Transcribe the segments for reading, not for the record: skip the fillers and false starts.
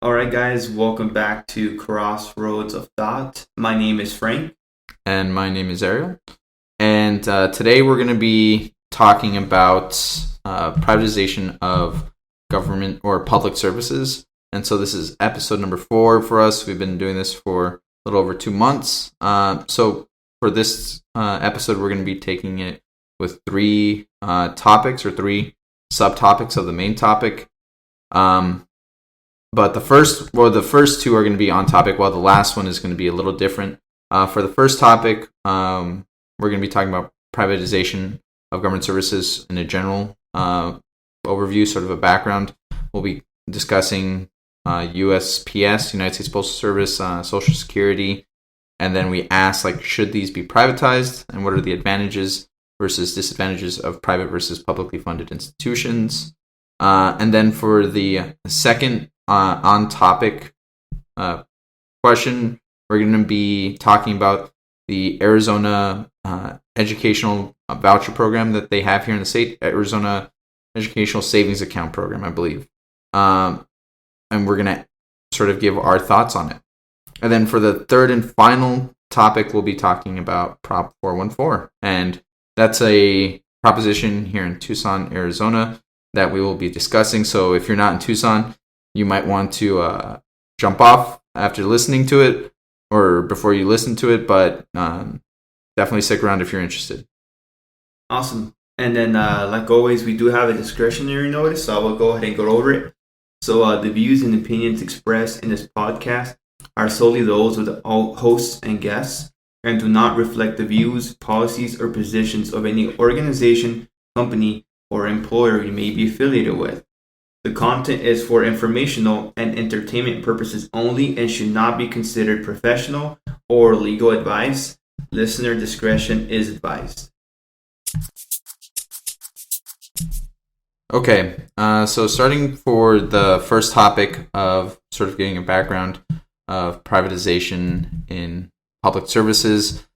All right, guys, welcome back to Crossroads of Thought. My name is Frank. And my name is Ariel. And today we're going to be talking about privatization of government or public services. And so this is episode number 4 for us. We've been doing this for a little over 2 months. So for this episode, we're going to be taking it with 3 topics or 3 subtopics of the main topic. But the first 2 are going to be on topic, while the last one is going to be a little different. For the first topic, we're going to be talking about privatization of government services in a general overview, sort of a background. We'll be discussing USPS, United States Postal Service, Social Security, and then we ask, should these be privatized, and what are the advantages versus disadvantages of private versus publicly funded institutions? And then for the second on-topic question, we're going to be talking about the Arizona educational voucher program that they have here in the state, Arizona Educational Savings Account Program, I believe. And we're going to sort of give our thoughts on it. And then for the third and final topic, we'll be talking about Prop 414. And that's a proposition here in Tucson, Arizona, that we will be discussing. So if you're not in Tucson, you might want to jump off after listening to it or before you listen to it, but definitely stick around if you're interested. Awesome. And then, like always, we do have a discretionary notice, so I will go ahead and go over it. So the views and opinions expressed in this podcast are solely those of the hosts and guests and do not reflect the views, policies, or positions of any organization, company, or employer you may be affiliated with. The content is for informational and entertainment purposes only and should not be considered professional or legal advice. Listener discretion is advised. Okay, so starting for the first topic of sort of getting a background of privatization in public services,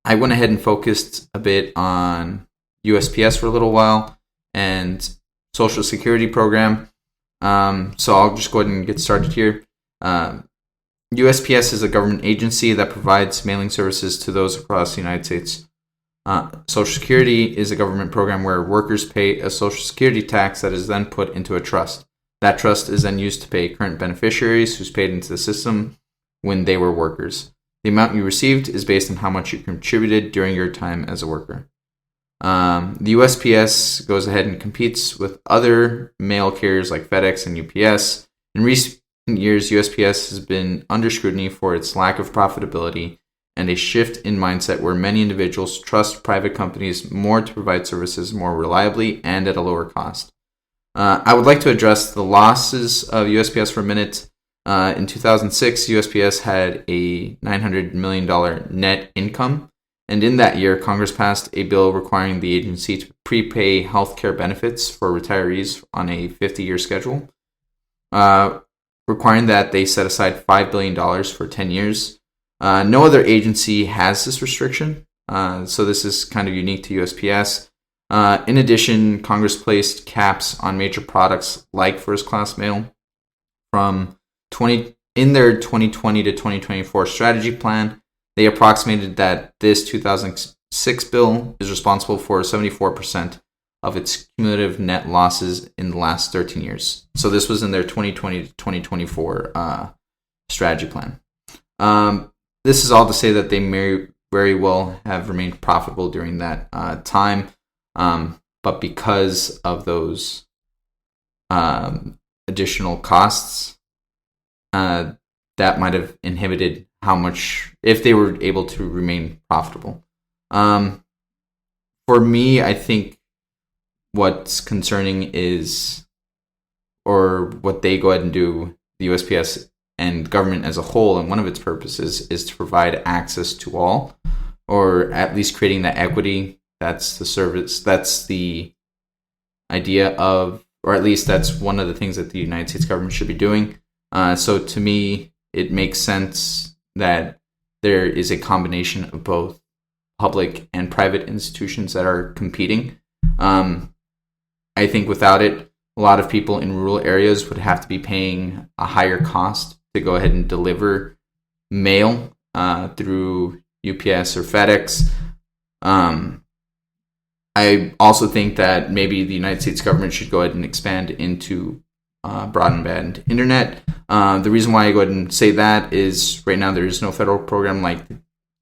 I went ahead and focused a bit on USPS for a little while and Social Security program. So I'll just go ahead and get started here. USPS is a government agency that provides mailing services to those across the United States. Social Security is a government program where workers pay a Social Security tax that is then put into a trust. That trust is then used to pay current beneficiaries who's paid into the system when they were workers. The amount you received is based on how much you contributed during your time as a worker. The USPS goes ahead and competes with other mail carriers like FedEx and UPS. In recent years, USPS has been under scrutiny for its lack of profitability and a shift in mindset where many individuals trust private companies more to provide services more reliably and at a lower cost. I would like to address the losses of USPS for a minute. In 2006, USPS had a $900 million net income. And in that year, Congress passed a bill requiring the agency to prepay health care benefits for retirees on a 50-year schedule, requiring that they set aside $5 billion for 10 years. No other agency has this restriction, so this is kind of unique to USPS. In addition, Congress placed caps on major products like first-class mail in their 2020 to 2024 strategy plan. They approximated that this 2006 bill is responsible for 74% of its cumulative net losses in the last 13 years. So this was in their 2020 to 2024 strategy plan. This is all to say that they may very well have remained profitable during that time, but because of those additional costs, that might have inhibited how much, if they were able to remain profitable. For me, I think what's concerning is, or what they go ahead and do, the USPS and government as a whole, and one of its purposes is to provide access to all, or at least creating that equity. That's the service, that's the idea of, or at least that's one of the things that the United States government should be doing. So to me, it makes sense that there is a combination of both public and private institutions that are competing. I think without it, a lot of people in rural areas would have to be paying a higher cost to go ahead and deliver mail through UPS or FedEx. I also think that maybe the United States government should go ahead and expand into broadband internet. The reason why I go ahead and say that is right now there is no federal program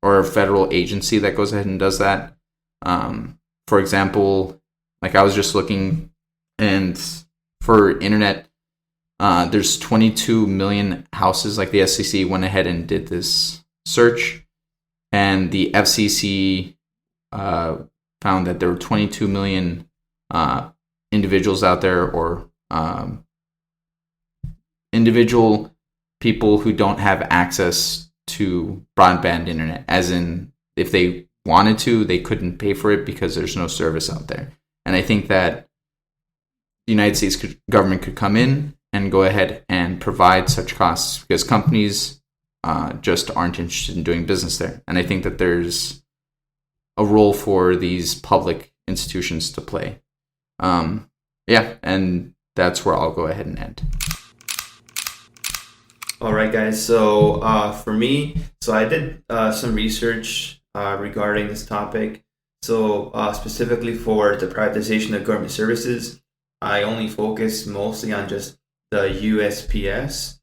or a federal agency that goes ahead and does that. For example, like I was just looking, and for internet, there's 22 million houses. Like the SEC went ahead and did this search, and the FCC found that there were 22 million individuals out there, or individual people who don't have access to broadband internet. As in, if they wanted to, they couldn't pay for it because there's no service out there. And I think that the United States government could come in and go ahead and provide such costs, because companies just aren't interested in doing business there. And I think that there's a role for these public institutions to play. And that's where I'll go ahead and end. All right, guys. So for me, I did some research regarding this topic. So specifically for the privatization of government services, I only focus mostly on just the USPS.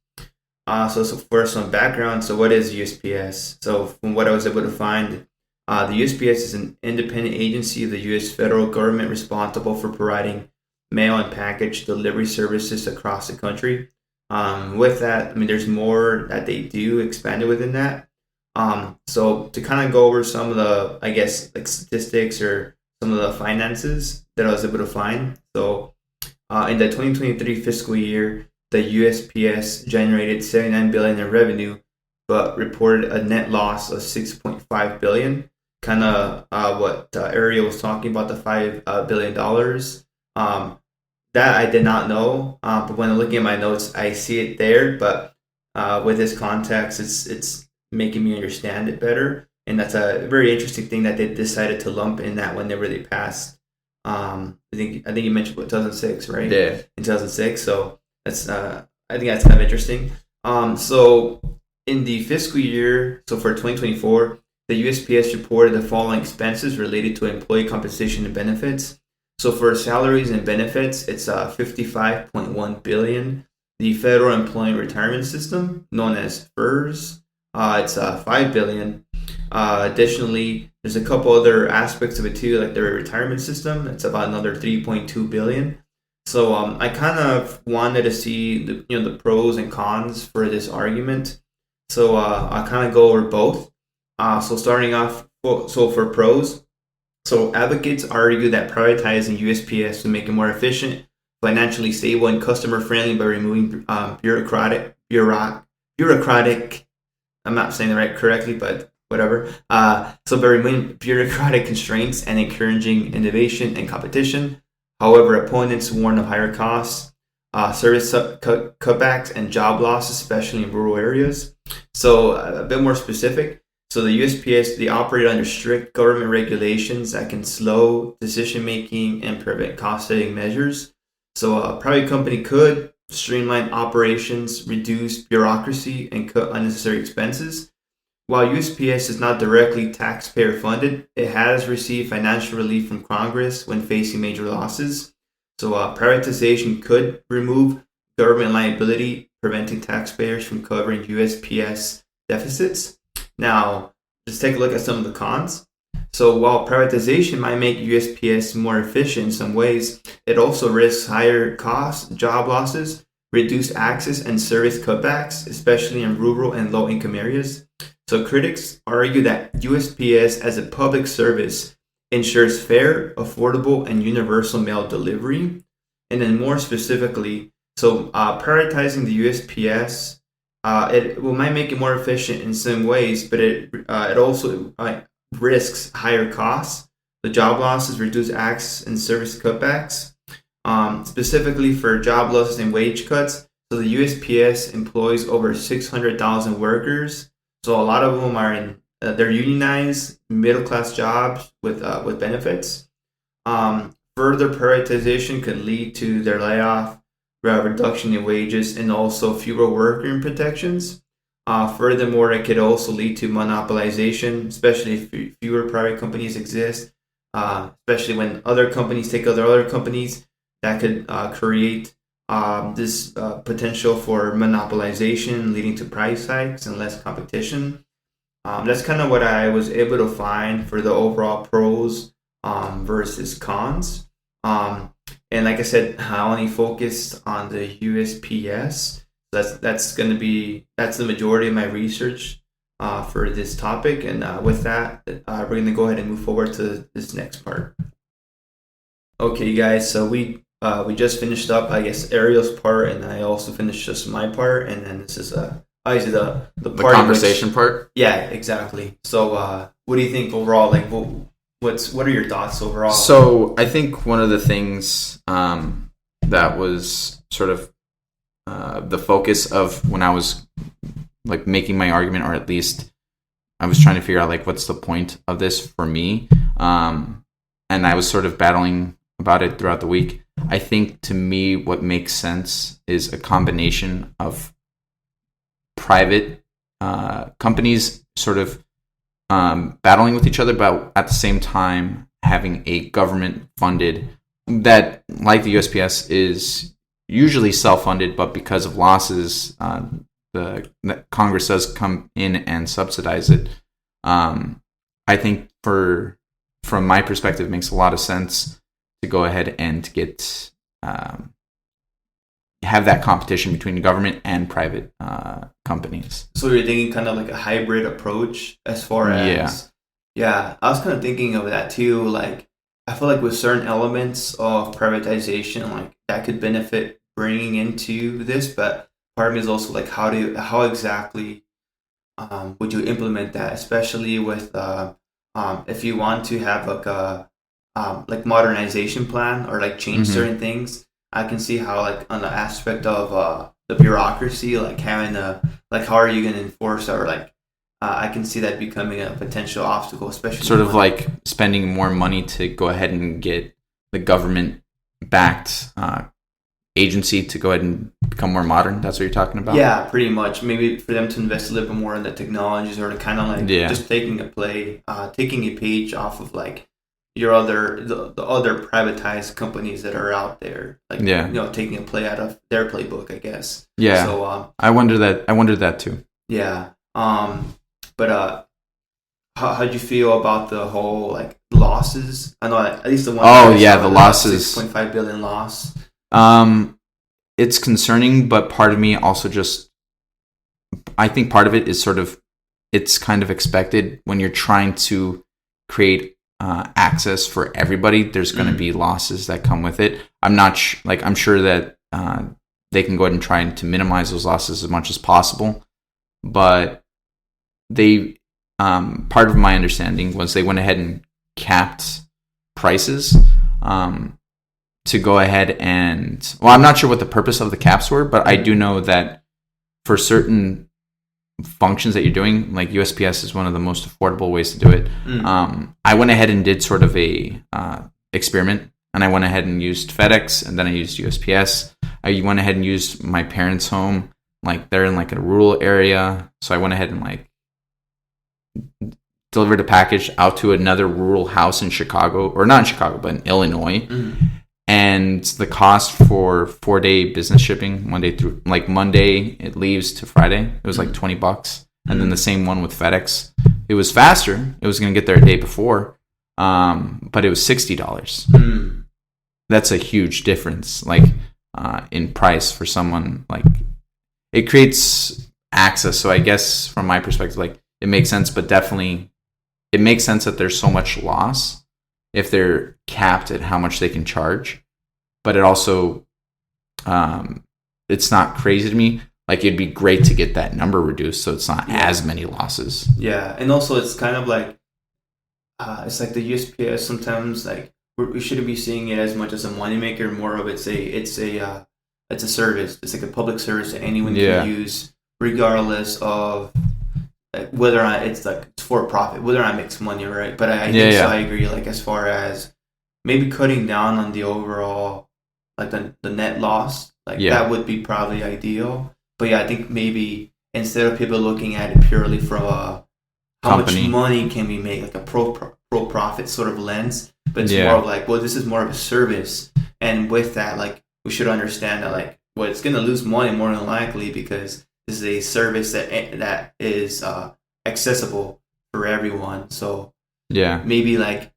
So for some background, so what is USPS? So from what I was able to find, the USPS is an independent agency of the U.S. federal government responsible for providing mail and package delivery services across the country. With that, I mean, there's more that they do expanded within that. So to kind of go over some of the, I guess, like statistics or some of the finances that I was able to find. So in the 2023 fiscal year, the USPS generated $79 billion in revenue, but reported a net loss of $6.5 billion. Kind of what Ariel was talking about, the $5 billion. That I did not know, but when looking at my notes, I see it there. But with this context, it's making me understand it better, and that's a very interesting thing that they decided to lump in that whenever they passed. I think you mentioned 2006, right? Yeah, in 2006. So that's I think that's kind of interesting. So in the fiscal year, so for 2024, the USPS reported the following expenses related to employee compensation and benefits. So for salaries and benefits, it's $55.1 billion. The Federal Employee Retirement System, known as FERS, it's $5 billion. Additionally, there's a couple other aspects of it too, like their retirement system. It's about another $3.2 billion. So I kind of wanted to see the pros and cons for this argument. So I'll kind of go over both. So starting off, so for pros. So advocates argue that privatizing USPS will make it more efficient, financially stable, and customer friendly by removing bureaucratic. I'm not saying it correctly, but whatever. So by removing bureaucratic constraints and encouraging innovation and competition. However, opponents warn of higher costs, service cutbacks, and job loss, especially in rural areas. So a bit more specific. So the USPS, they operate under strict government regulations that can slow decision-making and prevent cost-saving measures. So a private company could streamline operations, reduce bureaucracy, and cut unnecessary expenses. While USPS is not directly taxpayer-funded, it has received financial relief from Congress when facing major losses. So privatization could remove government liability, preventing taxpayers from covering USPS deficits. Now, let's take a look at some of the cons. So while privatization might make USPS more efficient in some ways, it also risks higher costs, job losses, reduced access, and service cutbacks, especially in rural and low-income areas. So critics argue that USPS as a public service ensures fair, affordable, and universal mail delivery. And then more specifically, so prioritizing the USPS, it might make it more efficient in some ways, but it also risks higher costs, the job losses, reduced access, and service cutbacks. Specifically for job losses and wage cuts, so the USPS employs over 600,000 workers. So a lot of them are they're unionized, middle class jobs with benefits. further privatization could lead to their layoff, reduction in wages, and also fewer worker protections. Furthermore, it could also lead to monopolization, especially if fewer private companies exist, especially when other companies take other companies. That could create this potential for monopolization, leading to price hikes and less competition. That's kind of what I was able to find for the overall pros versus cons. And like I said, I only focused on the USPS. That's the majority of my research for this topic. And with that, we're gonna go ahead and move forward to this next part. Okay, guys. So we just finished up, I guess, Ariel's part, and I also finished just my part, and then this is obviously the part conversation part. Yeah, exactly. So, what do you think overall? Like, what are your thoughts overall? So, I think one of the things that was sort of the focus of when I was like making my argument, or at least I was trying to figure out like what's the point of this for me, and I was sort of battling about it throughout the week. I think to me, what makes sense is a combination of private companies sort of battling with each other, but at the same time having a government funded that, like the USPS, is usually self-funded, but because of losses, the Congress does come in and subsidize it. I think from my perspective, it makes a lot of sense to go ahead and get have that competition between government and private companies. So you're thinking kind of like a hybrid approach as far as yeah. I was kind of thinking of that too. Like I feel like with certain elements of privatization, like that could benefit bringing into this, but part of me is also like how exactly would you implement that, especially with if you want to have like a like modernization plan or like change certain things. I can see how like on the aspect of the bureaucracy, like having like how are you going to enforce or like I can see that becoming a potential obstacle, especially sort of like spending more money to go ahead and get the government backed agency to go ahead and become more modern. That's what you're talking about? Yeah, pretty much. Maybe for them to invest a little bit more in the technologies, or to kind of like just taking a page off of like the other privatized companies that are out there, like taking a play out of their playbook, I guess. Yeah. So I wondered that too. Yeah. But how'd you feel about the whole like losses? I know at least the one. The losses. 6.5 billion loss. It's concerning, but part of me also I think part of it is sort of, it's kind of expected when you're trying to create access for everybody. There's going to be losses that come with it. I'm sure that they can go ahead and try to minimize those losses as much as possible, but they part of my understanding was they went ahead and capped prices to go ahead and, well, I'm not sure what the purpose of the caps were, but I do know that for certain functions that you're doing, like USPS is one of the most affordable ways to do it. I went ahead and did sort of a experiment, and I went ahead and used FedEx, and then I used USPS. I went ahead and used my parents' home, like they're in like a rural area, so I went ahead and like delivered a package out to another rural house in Chicago, or not in Chicago, but in Illinois. And the cost for 4-day business shipping, Monday it leaves to Friday, it was like $20. And then the same one with FedEx, it was faster. It was going to get there a day before, but it was $60. That's a huge difference, like in price for someone. Like it creates access. So I guess from my perspective, like it makes sense, but definitely it makes sense that there's so much loss if they're capped at how much they can charge. But it also, it's not crazy to me. Like it'd be great to get that number reduced so it's not as many losses. Yeah, and also it's kind of like, it's like the USPS sometimes like we shouldn't be seeing it as much as a moneymaker. More of it's a service. It's like a public service that anyone can use, regardless of whether or not it's like it's for profit, whether or not it makes money, right? But I think so. I agree. Like as far as maybe cutting down on the overall, like the net loss, like that would be probably ideal. But yeah, I think maybe instead of people looking at it purely from a how much money can we make, like a pro profit sort of lens, but it's more of like, well, this is more of a service, and with that, like, we should understand that, like, well, it's gonna lose money more than likely because this is a service that is accessible for everyone. So maybe like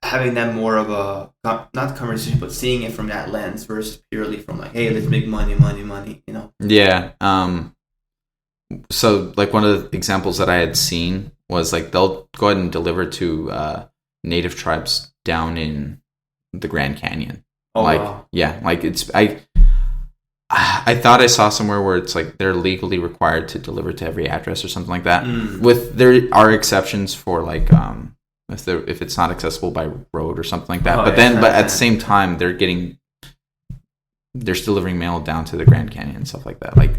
having that more of a not conversation, but seeing it from that lens versus purely from like, hey, let's make money, you know? Yeah. So like one of the examples that I had seen was like they'll go ahead and deliver to native tribes down in the Grand Canyon. Oh, like wow. Yeah, like it's I thought I saw somewhere where it's like they're legally required to deliver to every address or something like that. With there are exceptions for like if it's not accessible by road or something like that. But at the same time they're delivering mail down to the Grand Canyon and stuff like that. Like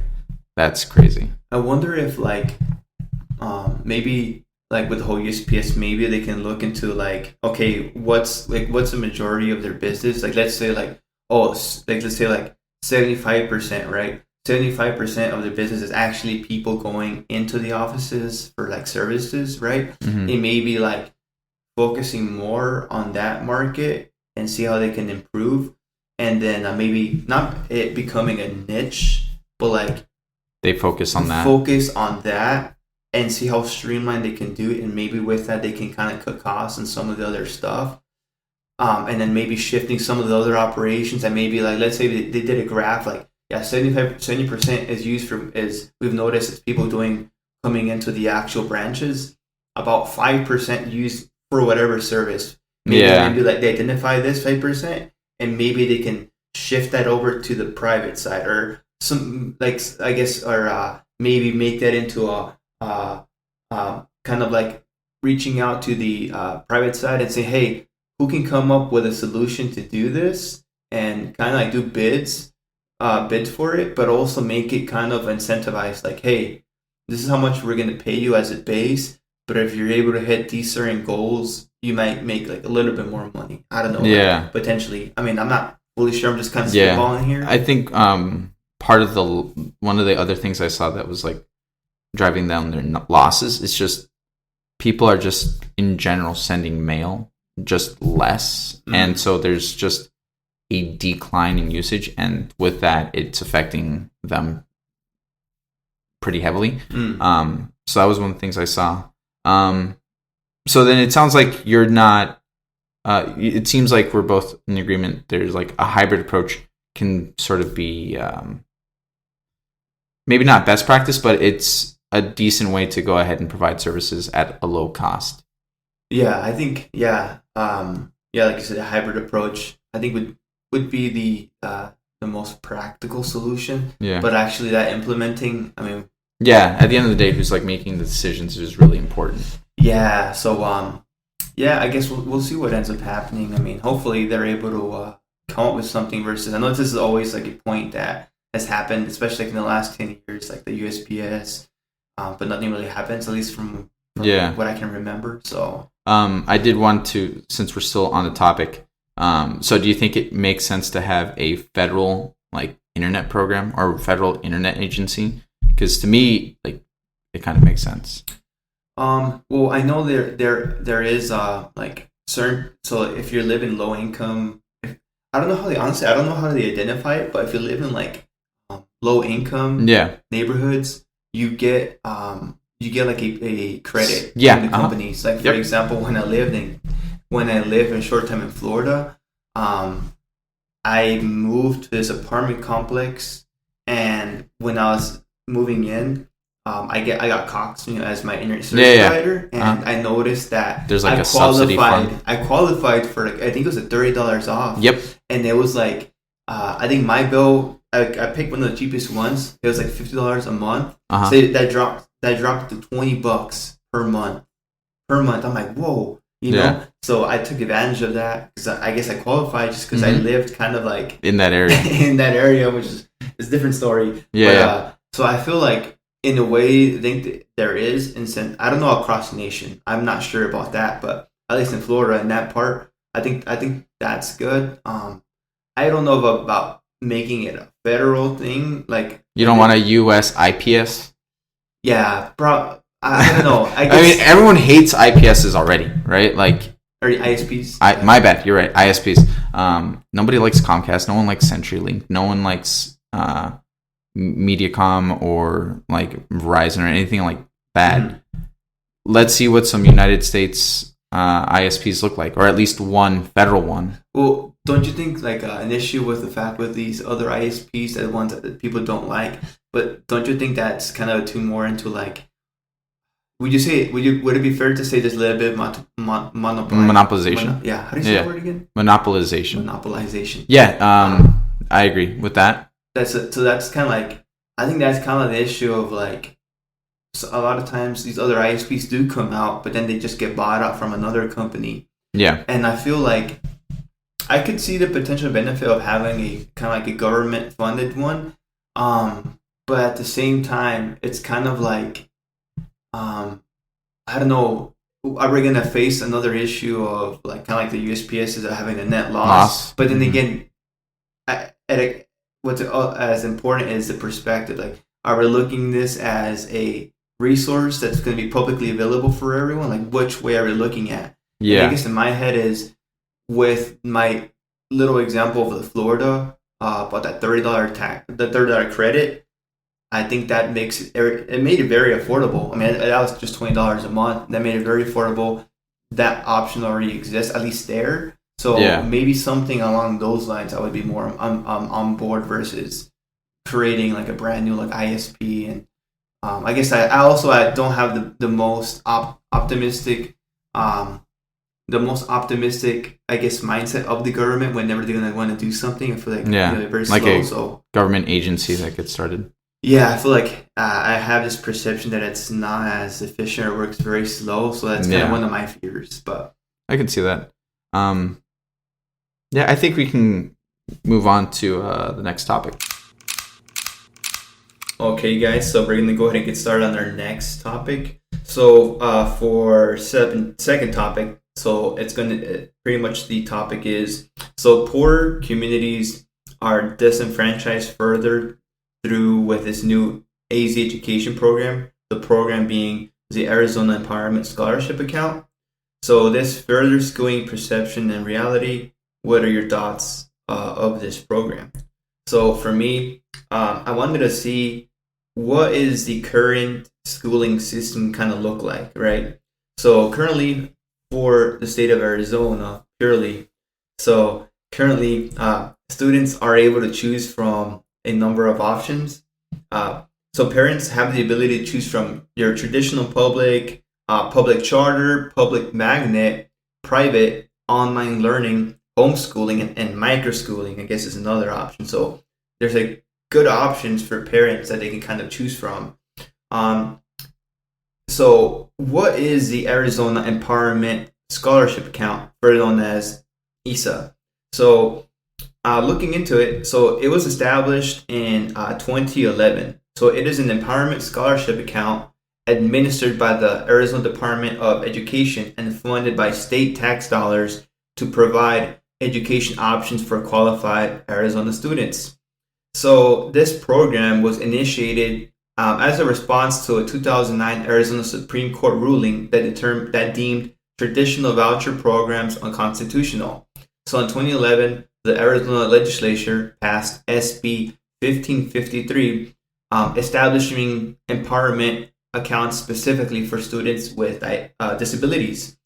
that's crazy. I wonder if like maybe like with the whole USPS, maybe they can look into like, okay, what's the majority of their business? Like let's say like 75%, right? 75% of the business is actually people going into the offices for like services, right? It may be like focusing more on that market and see how they can improve, and then maybe not it becoming a niche, but like they focus on that and see how streamlined they can do it, and maybe with that they can kind of cut costs and some of the other stuff. And then maybe shifting some of the other operations, and maybe like let's say they did a graph like 70% is used is we've noticed it's people coming into the actual branches, about 5% used for whatever service. Maybe like they identify this 5%, and maybe they can shift that over to the private side, or some like I guess, or maybe make that into a kind of like reaching out to the private side and say, hey, who can come up with a solution to do this, and kind of like do bids for it, but also make it kind of incentivized, like, hey, this is how much we're going to pay you as a base, but if you're able to hit these certain goals, you might make like a little bit more money. I don't know. Like, potentially. I mean, I'm not fully sure. I'm just kind of spitballing here. I think one of the other things I saw that was like driving down their losses is just people are just in general sending mail just less, and so there's just a decline in usage, and with that it's affecting them pretty heavily. So that was one of the things I saw. So then it sounds like you're not it seems like we're both in agreement there's like a hybrid approach can sort of be maybe not best practice, but it's a decent way to go ahead and provide services at a low cost. Yeah, I think like you said, a hybrid approach I think would be the most practical solution. Yeah. But actually that implementing, I mean, at the end of the day, who's like making the decisions is really important. Yeah. So I guess we'll see what ends up happening. I mean, hopefully they're able to come up with something versus, I know this is always like a point that has happened, especially like in the last 10 years, like the USPS, but nothing really happens, at least from what I can remember. So I did want to, since we're still on the topic, so do you think it makes sense to have a federal like internet program or federal internet agency? Because to me, like, it kind of makes sense. Well, I know there is like certain, so if you live in low income, I don't know how they identify it, but if you live in like low income neighborhoods, you get like a credit from the companies. Like for example, when I lived in short time in Florida, I moved to this apartment complex, and when I was moving in, I got Cox, as my internet service provider, and I noticed that there's like a subsidy fund. I qualified for like, I think it was $30 off. Yep. And it was like I think my bill, I picked one of the cheapest ones. It was like $50 a month. So that dropped to $20 per month. I'm like, whoa, you know. So I took advantage of that because I guess I qualified just because I lived kind of like in that area, which is a different story. But, so I feel like in a way, I think that there is incentive. I don't know across the nation. I'm not sure about that, but at least in Florida, in that part, I think that's good. I don't know about making it a federal thing. Like You don't want a U.S. IPS? yeah, I don't know. I I mean, guess everyone hates IPSs already, right? Like, or ISPs. my bad. You're right. ISPs. Nobody likes Comcast. No one likes CenturyLink. No one likes Mediacom or like Verizon or anything like that. Mhm. Let's see what some United States ISPs look like, or at least one federal one. Well, don't you think like an issue with the fact with these other ISPs, the ones that people don't like, but don't you think that's kind of too more into like? Would it be fair to say there's a little bit of Monopolization. yeah, how do you say that word again? Monopolization. Monopolization. Yeah, I agree with that. So that's kind of like I think that's kind of the issue of like so a lot of times these other ISPs do come out, but then they just get bought out from another company, Yeah, and I feel like I could see the potential benefit of having a kind of like a government funded one, but at the same time, it's kind of like I don't know. Are we gonna face another issue of like kind of like the USPS is having a net loss? But then again, what's as important is the perspective. Like, are we looking this as a resource that's going to be publicly available for everyone? Like, which way are we looking at? yeah. And I guess in my head is with my little example of the Florida about that $30 credit. I think that makes it made it very affordable. I mean, that was just $20 a month. That made it very affordable. That option already exists, at least there. So maybe something along those lines, I would be more on board versus creating like a brand new like ISP. And I guess I don't have the most optimistic I guess mindset of the government whenever they're gonna want to do something. I feel like they're very like slow. a So government agency that gets started. yeah, I feel like I have this perception that it's not as efficient or works very slow. So that's kind of one of my fears. But I can see that. Yeah, I think we can move on to the next topic. okay, guys, so we're gonna go ahead and get started on our next topic. So for second topic, so it's gonna pretty much the topic is so poor communities are disenfranchised further through with this new AZ education program. The program being the Arizona Empowerment Scholarship Account. So this further skewing perception and reality. What are your thoughts of this program? So for me, I wanted to see what is the current schooling system kind of look like, right? So currently for the state of Arizona, purely, so currently students are able to choose from a number of options. So parents have the ability to choose from your traditional public, public charter, public magnet, private, online learning, homeschooling, and microschooling, I guess is another option. So there's a good options for parents that they can kind of choose from. So what is the Arizona Empowerment Scholarship Account, further known as ESA? So looking into it, so it was established in 2011. So it is an empowerment scholarship account administered by the Arizona Department of Education and funded by state tax dollars to provide education options for qualified Arizona students. So this program was initiated as a response to a 2009 Arizona Supreme Court ruling that deemed traditional voucher programs unconstitutional. So in 2011, the Arizona legislature passed SB 1553, establishing empowerment accounts specifically for students with disabilities.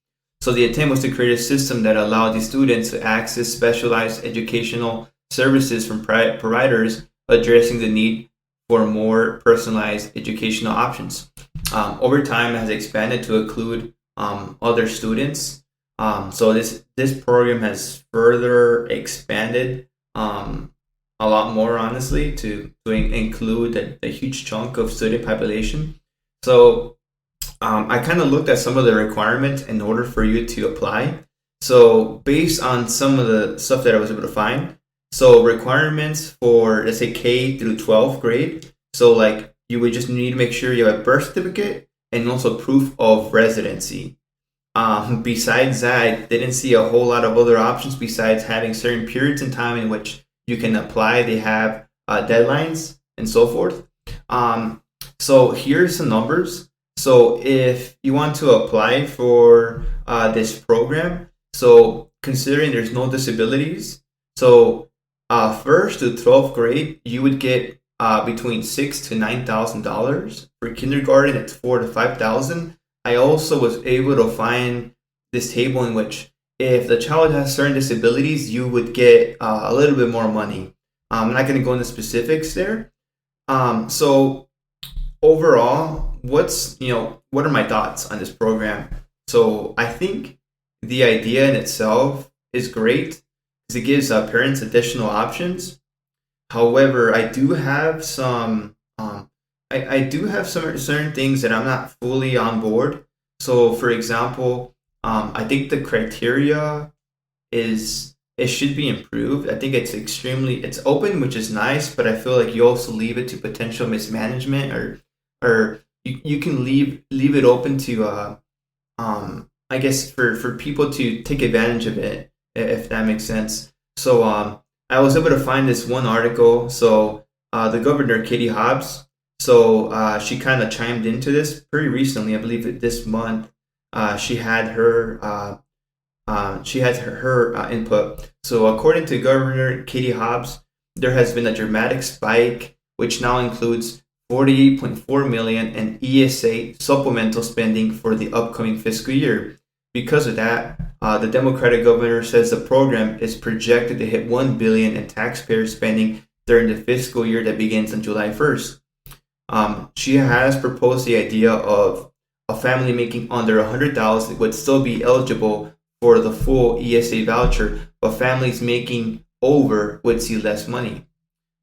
So the intent was to create a system that allowed these students to access specialized educational services from providers addressing the need for more personalized educational options. Over time, it has expanded to include other students. So this program has further expanded a lot more, honestly, to include a huge chunk of student population. So I kind of looked at some of the requirements in order for you to apply. So based on some of the stuff that I was able to find, so requirements for, let's say, K through 12th grade. So like you would just need to make sure you have a birth certificate and also proof of residency. Besides that, I didn't see a whole lot of other options besides having certain periods in time in which you can apply. They have deadlines and so forth. So here's some numbers. So if you want to apply for this program, so considering there's no disabilities, so first to 12th grade, you would get between $6,000 to $9,000. For kindergarten, it's $4,000 to $5,000. I also was able to find this table in which if the child has certain disabilities, you would get a little bit more money. I'm not going to go into specifics there. So overall, what are my thoughts on this program? So I think the idea in itself is great because it gives parents additional options. However, I do have some certain things that I'm not fully on board. So, for example, I think the criteria it should be improved. I think it's open, which is nice, but I feel like you also leave it to potential mismanagement, or you can leave it open to I guess for people to take advantage of it, if that makes sense. So I was able to find this one article. So the governor, Katie Hobbs, so she kind of chimed into this pretty recently. I believe this month she had her input. So according to Governor Katie Hobbs, there has been a dramatic spike, which now includes 48.4 million in ESA supplemental spending for the upcoming fiscal year. Because of that, the Democratic governor says the program is projected to hit 1 billion in taxpayer spending during the fiscal year that begins on July 1st. She has proposed the idea of a family making under 100,000 would still be eligible for the full ESA voucher, but families making over would see less money.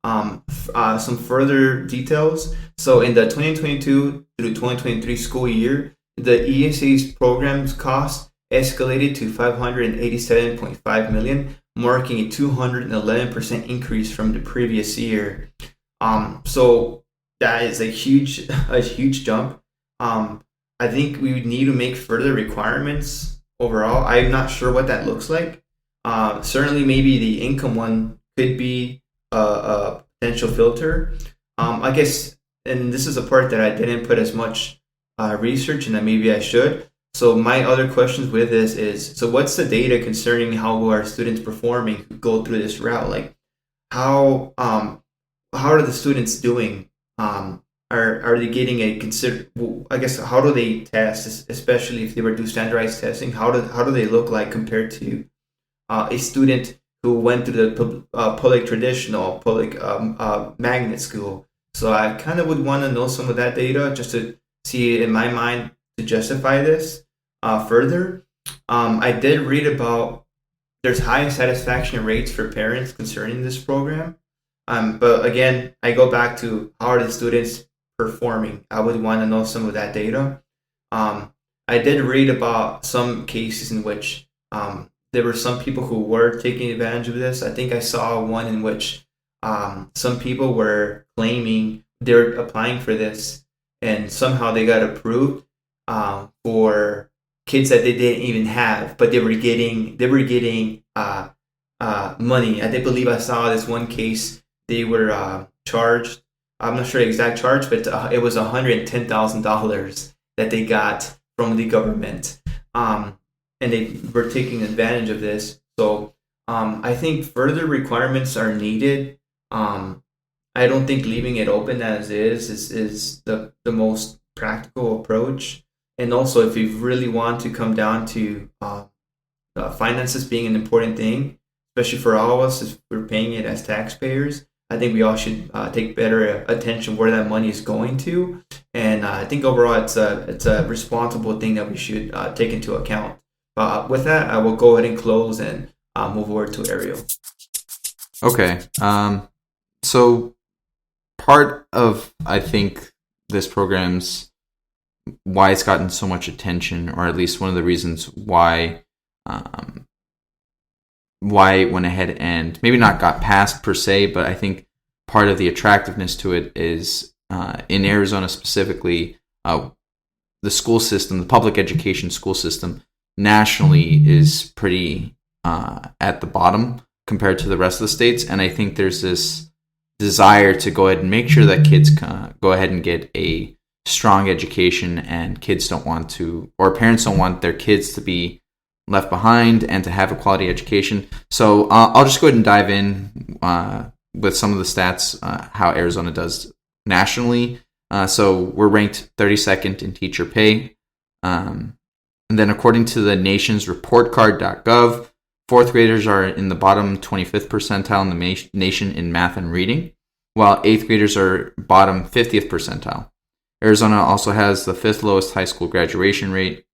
Some further details. So in the 2022 through 2023 school year, the ESA's program's cost escalated to $587.5 million, marking a 211% increase from the previous year. So that is a huge jump. I think we would need to make further requirements overall. I'm not sure what that looks like. Certainly, maybe the income one could be a potential filter. I guess, and this is a part that I didn't put as much research in that maybe I should. So my other questions with this is, so what's the data concerning how our students performing who go through this route? Like how are the students doing? Are they getting I guess, how do they test, especially if they were do standardized testing? How do they look like compared to a student who went through the public magnet school? So I kind of would want to know some of that data just to see, in my mind, to justify this further. I did read about there's high satisfaction rates for parents concerning this program. But again, I go back to how are the students performing? I would want to know some of that data. I did read about some cases in which there were some people who were taking advantage of this. I think I saw one in which some people were claiming they're applying for this, and somehow they got approved for kids that they didn't even have, but they were getting money. I believe I saw this one case. They were charged. I'm not sure the exact charge, but it was $110,000 that they got from the government, and they were taking advantage of this. So I think further requirements are needed. I don't think leaving it open as is the most practical approach. And also, if you really want to come down to finances being an important thing, especially for all of us, if we're paying it as taxpayers, I think we all should take better attention where that money is going to. And I think overall, it's a responsible thing that we should take into account. With that, I will go ahead and close and move over to Ariel. Okay. So part of, I think, this program's why it's gotten so much attention, or at least one of the reasons why it went ahead and maybe not got passed per se, but I think part of the attractiveness to it is in Arizona specifically, the school system, the public education school system, nationally is pretty at the bottom compared to the rest of the states. And I think there's this desire to go ahead and make sure that kids go ahead and get a strong education, and kids don't want to, or parents don't want their kids to be left behind and to have a quality education. So I'll just go ahead and dive in with some of the stats, how Arizona does nationally. So we're ranked 32nd in teacher pay. And then according to the nation's reportcard.gov, fourth graders are in the bottom 25th percentile in the nation in math and reading, while eighth graders are bottom 50th percentile. Arizona also has the fifth lowest high school graduation rate.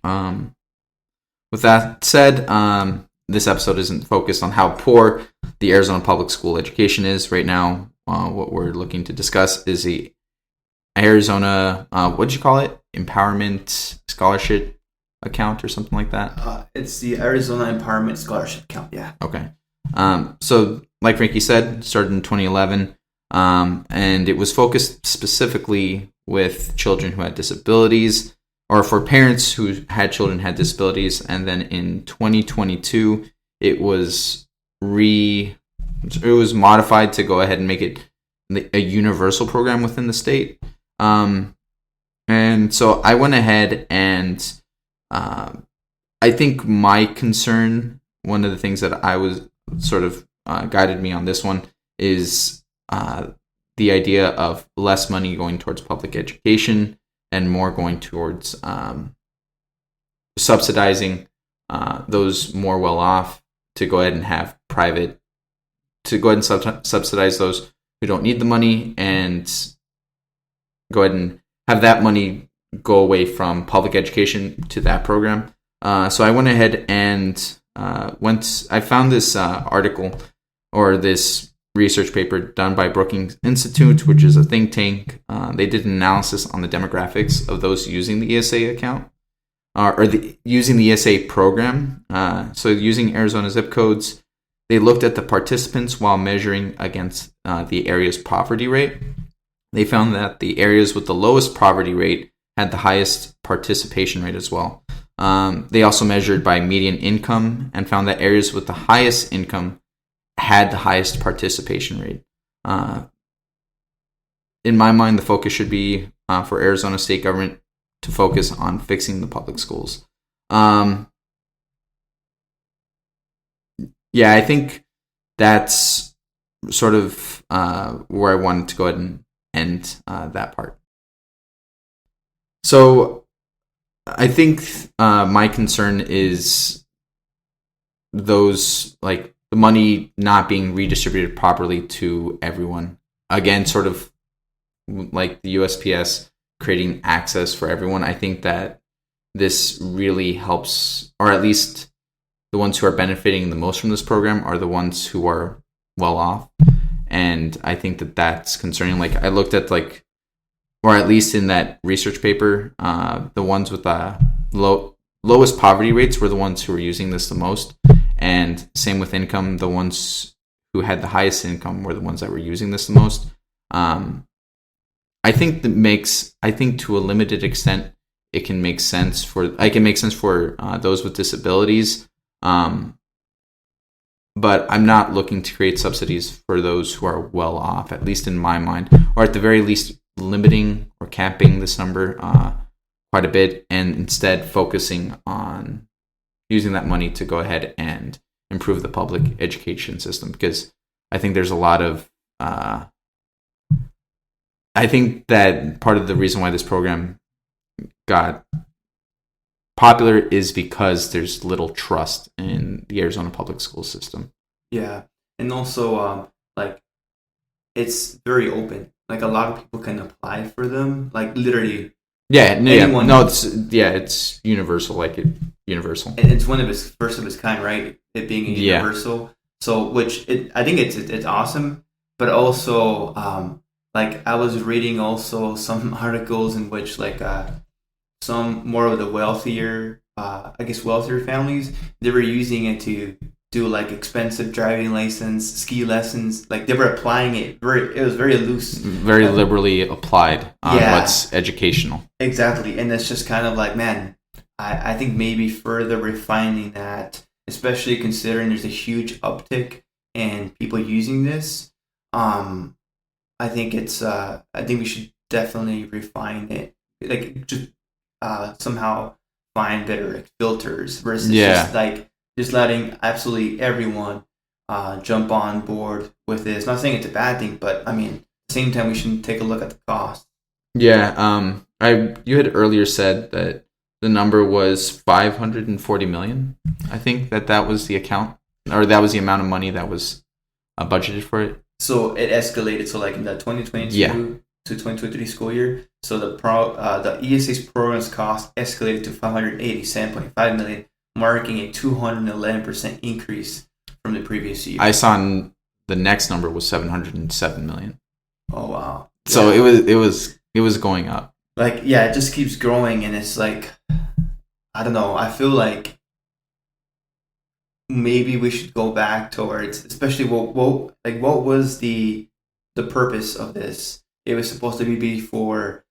With that said, this episode isn't focused on how poor the Arizona public school education is right now. What we're looking to discuss is the Arizona, what'd you call it? Empowerment Scholarship account or something like that? It's the Arizona Empowerment Scholarship account, yeah. Okay. So, like Frankie said, started in 2011, and it was focused specifically with children who had disabilities, or for parents who had children who had disabilities. And then in 2022, it was modified to go ahead and make it a universal program within the state. And so I went ahead and I think my concern, one of the things that I was sort of guided me on this one, is the idea of less money going towards public education and more going towards subsidizing those more well-off, to go ahead and have private, to go ahead and subsidize those who don't need the money, and go ahead and have that money go away from public education to that program. So I went ahead and I found this article, or this research paper done by Brookings Institute, which is a think tank. They did an analysis on the demographics of those using the ESA account, using the ESA program. So using Arizona zip codes, they looked at the participants while measuring against the area's poverty rate. They found that the areas with the lowest poverty rate had the highest participation rate as well. They also measured by median income and found that areas with the highest income had the highest participation rate. In my mind, the focus should be for Arizona state government to focus on fixing the public schools. I think that's sort of where I wanted to go ahead and end that part. So I think my concern is those, like, the money not being redistributed properly to everyone. Again, sort of like the USPS creating access for everyone. I think that this really helps, or at least the ones who are benefiting the most from this program are the ones who are well off. And I think that that's concerning. Like, I looked at, like, or at least in that research paper, the ones with the lowest poverty rates were the ones who were using this the most. And same with income, the ones who had the highest income were the ones that were using this the most. I think to a limited extent, it can make sense for those with disabilities. But I'm not looking to create subsidies for those who are well off, at least in my mind, or at the very least limiting or capping this number quite a bit, and instead focusing on using that money to go ahead and improve the public education system. Because I think there's a lot of I think that part of the reason why this program got popular is because there's little trust in the Arizona public school system. Yeah, and also like, it's very open. Like, a lot of people can apply for them. Like, literally. Anyone. No, it's universal. Universal. And it's one of its first of its kind, right? It being a universal. So, I think it's awesome, but also like, I was reading also some articles in which, like, some more of the wealthier families, they were using it to do, like, expensive driving license, ski lessons. Like, they were applying it it was very loose, very liberally applied on what's educational. Exactly. And it's just kind of like, man, I think maybe further refining that, especially considering there's a huge uptick in people using this. I think I think we should definitely refine it, like just somehow find better like, filters versus just letting absolutely everyone jump on board with this. Not saying it's a bad thing, but I mean, at the same time, we should take a look at the cost. Yeah. You had earlier said that the number was 540 million. I think that was the account, or that was the amount of money that was budgeted for it. So it escalated. So like in the 2022 to 2023 school year, so the ESA's programs cost escalated to 587.5 million, marking a 211% increase from the previous year. I saw the next number was 707 million. Oh wow! So it was going up. Like it just keeps growing, and it's like I don't know. I feel like maybe we should go back towards, especially what was the purpose of this? It was supposed to be for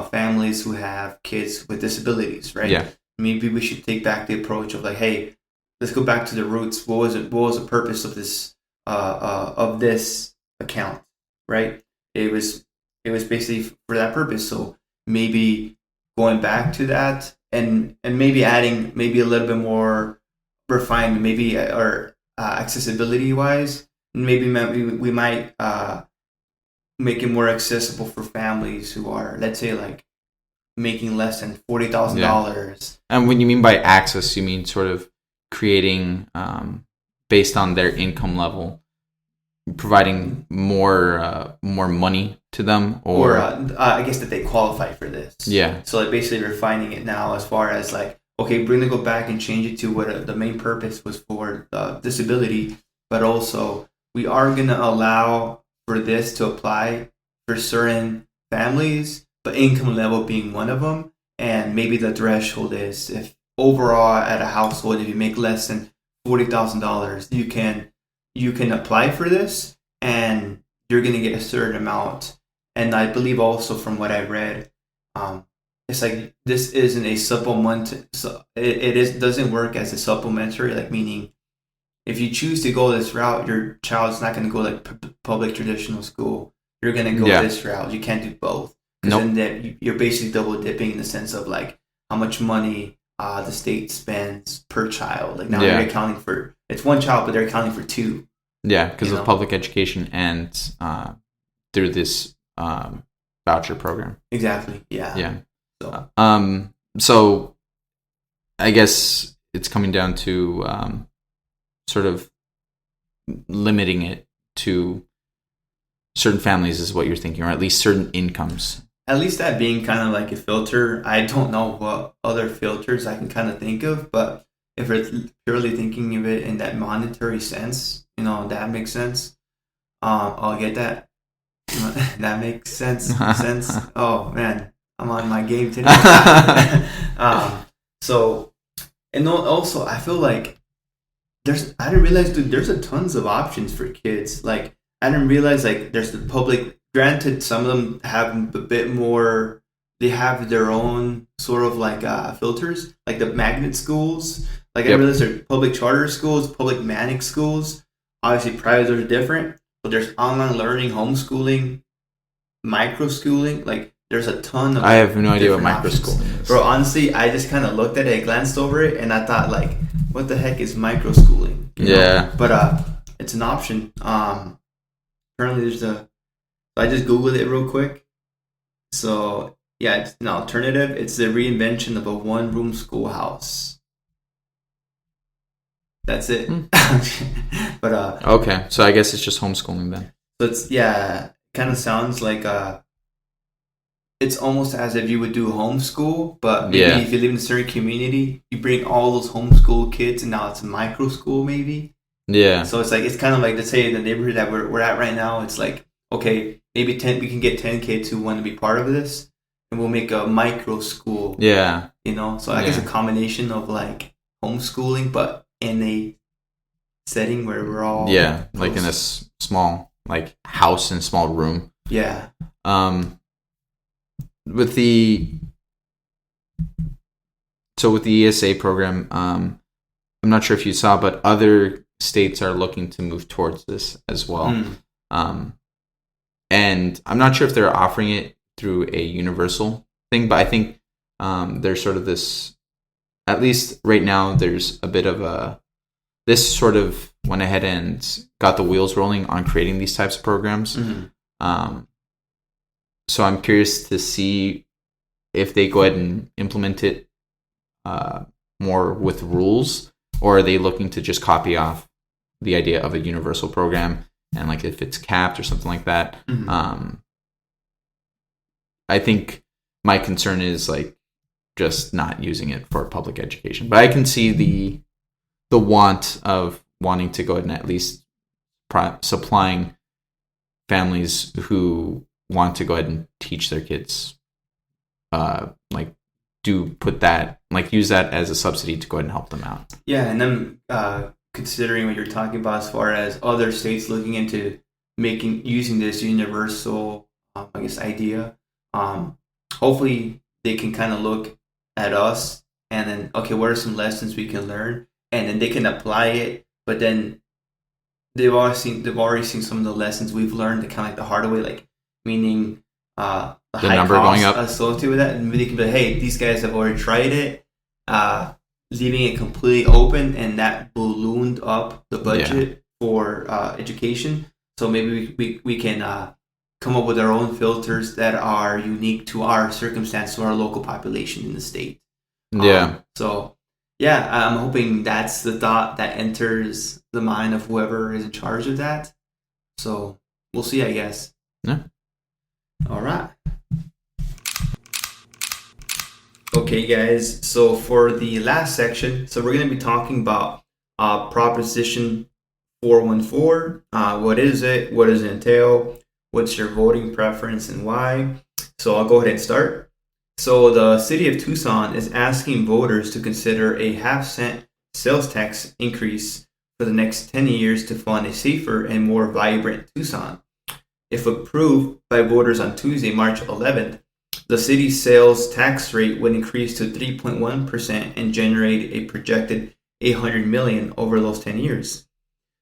families who have kids with disabilities, right? Yeah. Maybe we should take back the approach of like, hey, let's go back to the roots. What was it? What was the purpose of this account, right? It was basically for that purpose. So maybe going back to that and maybe adding maybe a little bit more refinement, maybe or accessibility wise, maybe we might make it more accessible for families who are, let's say, like making less than $40,000. And when you mean by access, you mean sort of creating based on their income level, providing more money to them, or I guess that they qualify for this. Yeah. So like basically refining it now as far as like, okay, we're gonna go back and change it to what the main purpose was for disability, but also we are gonna allow for this to apply for certain families, but income level being one of them, and maybe the threshold is if overall at a household, if you make less than $40,000, you can apply for this, and you're gonna get a certain amount. And I believe also from what I read, it's like this isn't a supplement. So it doesn't work as a supplementary. Like meaning, if you choose to go this route, your child's not going to go like public traditional school. You're going to go this route. You can't do both. Because then you're basically double dipping in the sense of like how much money the state spends per child. Like now they're accounting for, it's one child, but they're accounting for two. Yeah, because of public education and through this voucher program. Exactly. Yeah. Yeah. So I guess it's coming down to sort of limiting it to certain families is what you're thinking, or at least certain incomes. At least that being kind of like a filter. I don't know what other filters I can kind of think of, but if it's purely thinking of it in that monetary sense, that makes sense. I'll get that. That makes sense. Oh man, I'm on my game today. So, and also I feel like I didn't realize, dude, there's a tons of options for kids. Like I didn't realize like there's the public, granted some of them have a bit more, they have their own sort of like filters, like the magnet schools. Like I realized there's public charter schools, public magnet schools. Obviously private are different, but there's online learning, homeschooling, microschooling. Like there's a ton of, I have no idea what microschooling is. Bro, honestly, I just kind of looked at it, I glanced over it, and I thought like, what the heck is microschooling? You know? But it's an option. Apparently there's I just Googled it real quick. So yeah, it's an alternative. It's the reinvention of a one-room schoolhouse. That's it. But okay, so I guess it's just homeschooling then. So it's kind of sounds like it's almost as if you would do homeschool, but maybe if you live in a certain community, you bring all those homeschool kids, and now it's a micro school maybe. Yeah. So it's like, it's kind of like, let's say in the neighborhood that we're at right now, it's like, okay, maybe we can get 10 kids who want to be part of this, and we'll make a micro school. Yeah. So I guess a combination of like homeschooling, but in a setting where we're all close. Like in a small like house and small room. Yeah. With the So with the ESA program, I'm not sure if you saw, but other states are looking to move towards this as well. And I'm not sure if they're offering it through a universal thing, but I think there's sort of this, at least right now, there's a bit of this sort of went ahead and got the wheels rolling on creating these types of programs. So I'm curious to see if they go ahead and implement it more with rules, or are they looking to just copy off the idea of a universal program and like if it's capped or something like that. I think my concern is like just not using it for public education, but I can see the want of wanting to go ahead and at least supplying families who want to go ahead and teach their kids, like use that as a subsidy to go ahead and help them out. Yeah, and then considering what you're talking about as far as other states looking into using this universal, idea, hopefully they can kind of look at us and then, okay, what are some lessons we can learn, and then they can apply it. But then they've already seen some of the lessons we've learned, kind of like the hard way, like meaning the high number going up associated with that, and they can be like, hey, these guys have already tried it, leaving it completely open, and that ballooned up the budget for education. So maybe we can come up with our own filters that are unique to our circumstance, to our local population in the state. I'm hoping that's the thought that enters the mind of whoever is in charge of that. So we'll see, I guess. Yeah. All right. Okay, guys. So for the last section, we're going to be talking about Proposition 414. What is it? What does it entail? What's your voting preference and why? So I'll go ahead and start. So the city of Tucson is asking voters to consider a half-cent sales tax increase for the next 10 years to fund a safer and more vibrant Tucson. If approved by voters on Tuesday, March 11th, the city's sales tax rate would increase to 3.1% and generate a projected $800 million over those 10 years.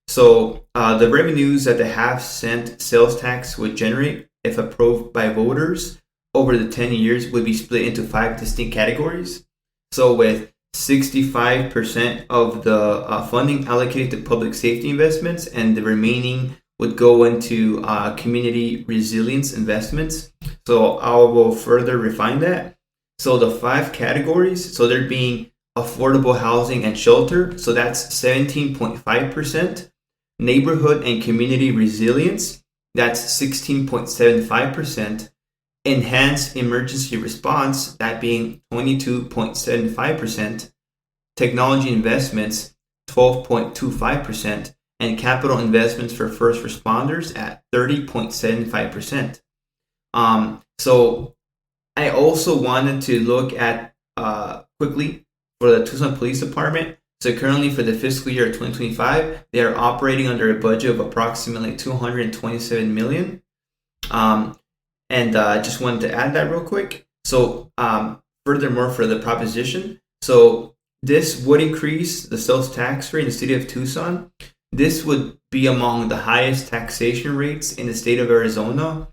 So the revenues that the half-cent sales tax would generate, if approved by voters over the 10 years, would be split into 5 distinct categories. So with 65% of the funding allocated to public safety investments, and the remaining would go into community resilience investments. So I will further refine that. So the 5 categories, so there being affordable housing and shelter, so that's 17.5%. Neighborhood and community resilience, that's 16.75%. Enhanced emergency response, that being 22.75%. Technology investments, 12.25%. And capital investments for first responders at 30.75%. So I also wanted to look at quickly for the Tucson Police Department. So currently for the fiscal year of 2025, they are operating under a budget of approximately $227 million. And I just wanted to add that real quick. So furthermore, for the proposition, so this would increase the sales tax rate in the city of Tucson. This would be among the highest taxation rates in the state of Arizona.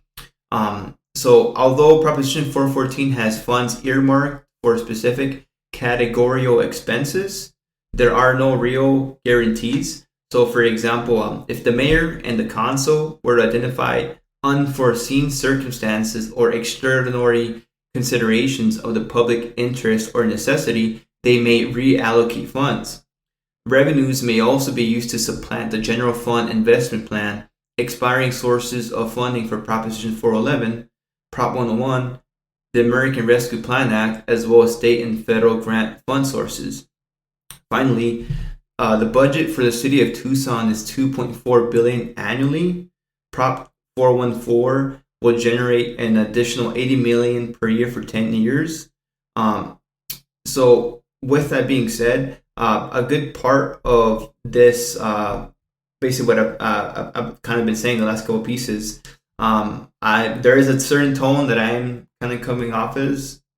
So although Proposition 414 has funds earmarked for specific categorical expenses, there are no real guarantees. So for example, if the mayor and the council were to identify unforeseen circumstances or extraordinary considerations of the public interest or necessity, they may reallocate funds. Revenues may also be used to supplant the general fund investment plan, expiring sources of funding for Proposition 411, Prop 101, the American Rescue Plan Act, as well as state and federal grant fund sources. Finally, the budget for the city of Tucson is $2.4 billion annually. Prop 414 will generate an additional $80 million per year for 10 years. So with that being said, a good part of this, basically what I've kind of been saying the last couple of pieces, there is a certain tone that I'm kind of coming off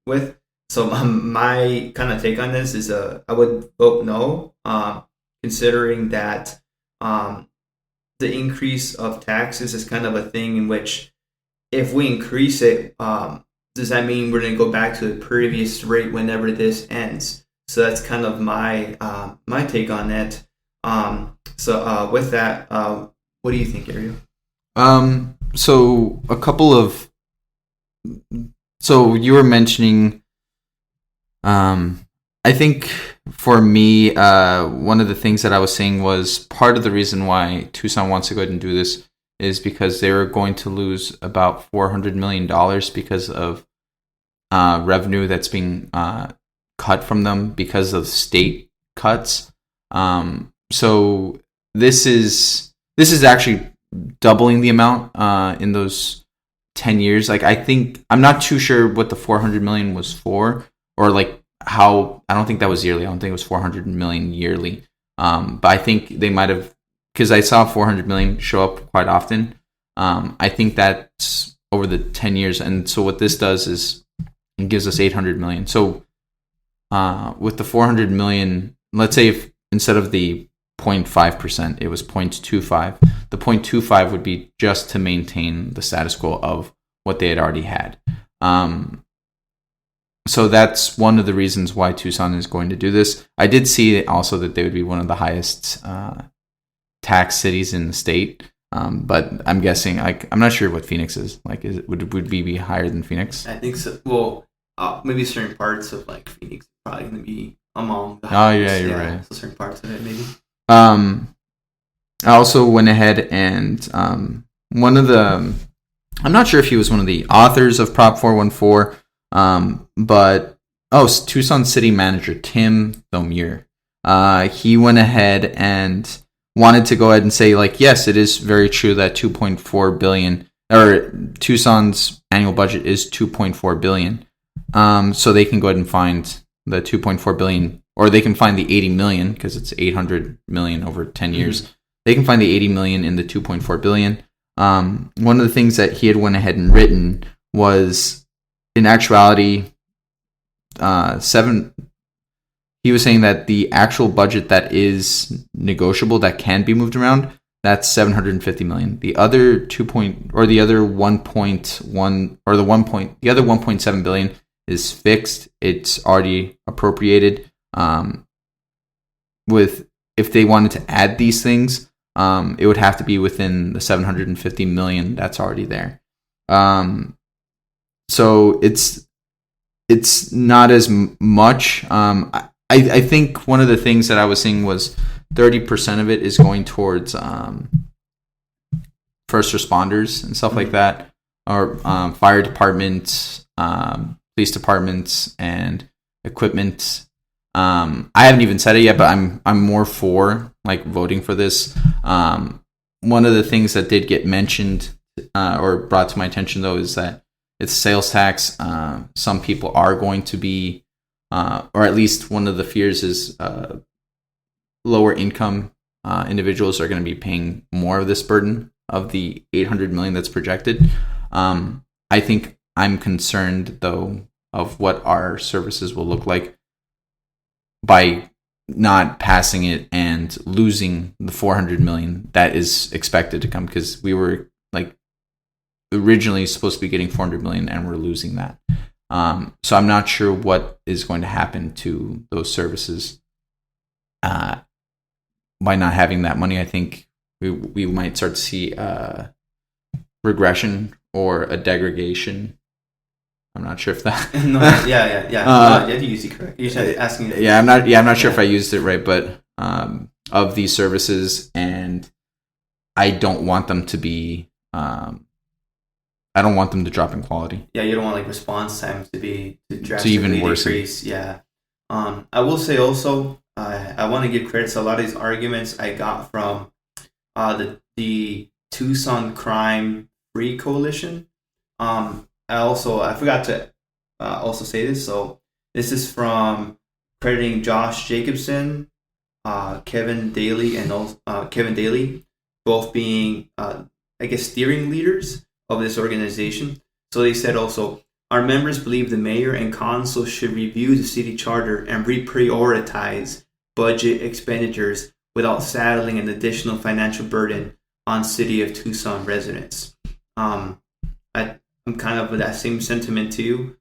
with, So my kind of take on this is I would vote no, considering that the increase of taxes is kind of a thing in which if we increase it, does that mean we're going to go back to the previous rate whenever this ends? So that's kind of my my take on it. So with that, what do you think, Ariel? So a couple of, so you were mentioning, I think for me, one of the things that I was saying was part of the reason why Tucson wants to go ahead and do this is because they were going to lose about $400 million because of revenue that's being cut from them because of state cuts. So this is actually doubling the amount in those 10 years. Like, I think, I'm not too sure what the 400 million was for, or like how, I don't think that was yearly. I don't think it was 400 million yearly. But I think they might have, because I saw 400 million show up quite often. I think that's over the 10 years. And so what this does is it gives us 800 million. So with the 400 million, let's say if instead of the 0.5%, it was 0.25. The 0.25 would be just to maintain the status quo of what they had already had. So that's one of the reasons why Tucson is going to do this. I did see also that they would be one of the highest tax cities in the state. But I'm guessing, like, I'm not sure what Phoenix is. Like, would we be higher than Phoenix? I think so. Well, maybe certain parts of like Phoenix are probably going to be among the highest. Oh yeah, you're right. So certain parts of it maybe. I also went ahead and one of the, I'm not sure if he was one of the authors of Prop 414, but Tucson City Manager Tim Thomier. He went ahead and wanted to go ahead and say, like, yes, it is very true that 2.4 billion, or Tucson's annual budget is 2.4 billion. So they can go ahead and find the 2.4 billion, or they can find the 80 million, because it's 800 million over 10 years. Mm-hmm. They can find the 80 million in the 2.4 billion. One of the things that he had went ahead and written was, in actuality, he was saying that the actual budget that is negotiable, that can be moved around, that's 750 million. The other the other 1.7 billion is fixed. It's already appropriated. If they wanted to add these things, it would have to be within the 750 million that's already there. So it's not as much. I think one of the things that I was seeing was 30% of it is going towards first responders and stuff like that, or fire departments, police departments, and equipment. I haven't even said it yet, but I'm more for like voting for this. One of the things that did get mentioned or brought to my attention, though, is that it's sales tax. Some people are going to be, or at least one of the fears is lower income individuals are going to be paying more of this burden of the 800 million that's projected. I think I'm concerned, though, of what our services will look like by not passing it and losing the 400 million that is expected to come, because we were like originally supposed to be getting 400 million and we're losing that. So I'm not sure what is going to happen to those services by not having that money. I think we might start to see regression or a degradation. I'm not sure if that. No, yeah. You used it correct. You're asking. Yeah, I'm not sure if I used it right, but of these services, and I don't want them to be. I don't want them to drop in quality. Yeah, you don't want like response times to drastically even worse. Decrease. Yeah. I will say also, I want to give credit to a lot of these arguments I got from the Tucson Crime Free Coalition. I forgot to also say this. So this is from crediting Josh Jacobson, Kevin Daly, both being steering leaders of this organization. So they said also, Our members believe the mayor and council should review the city charter and reprioritize budget expenditures without saddling an additional financial burden on City of Tucson residents. I'm kind of with that same sentiment too.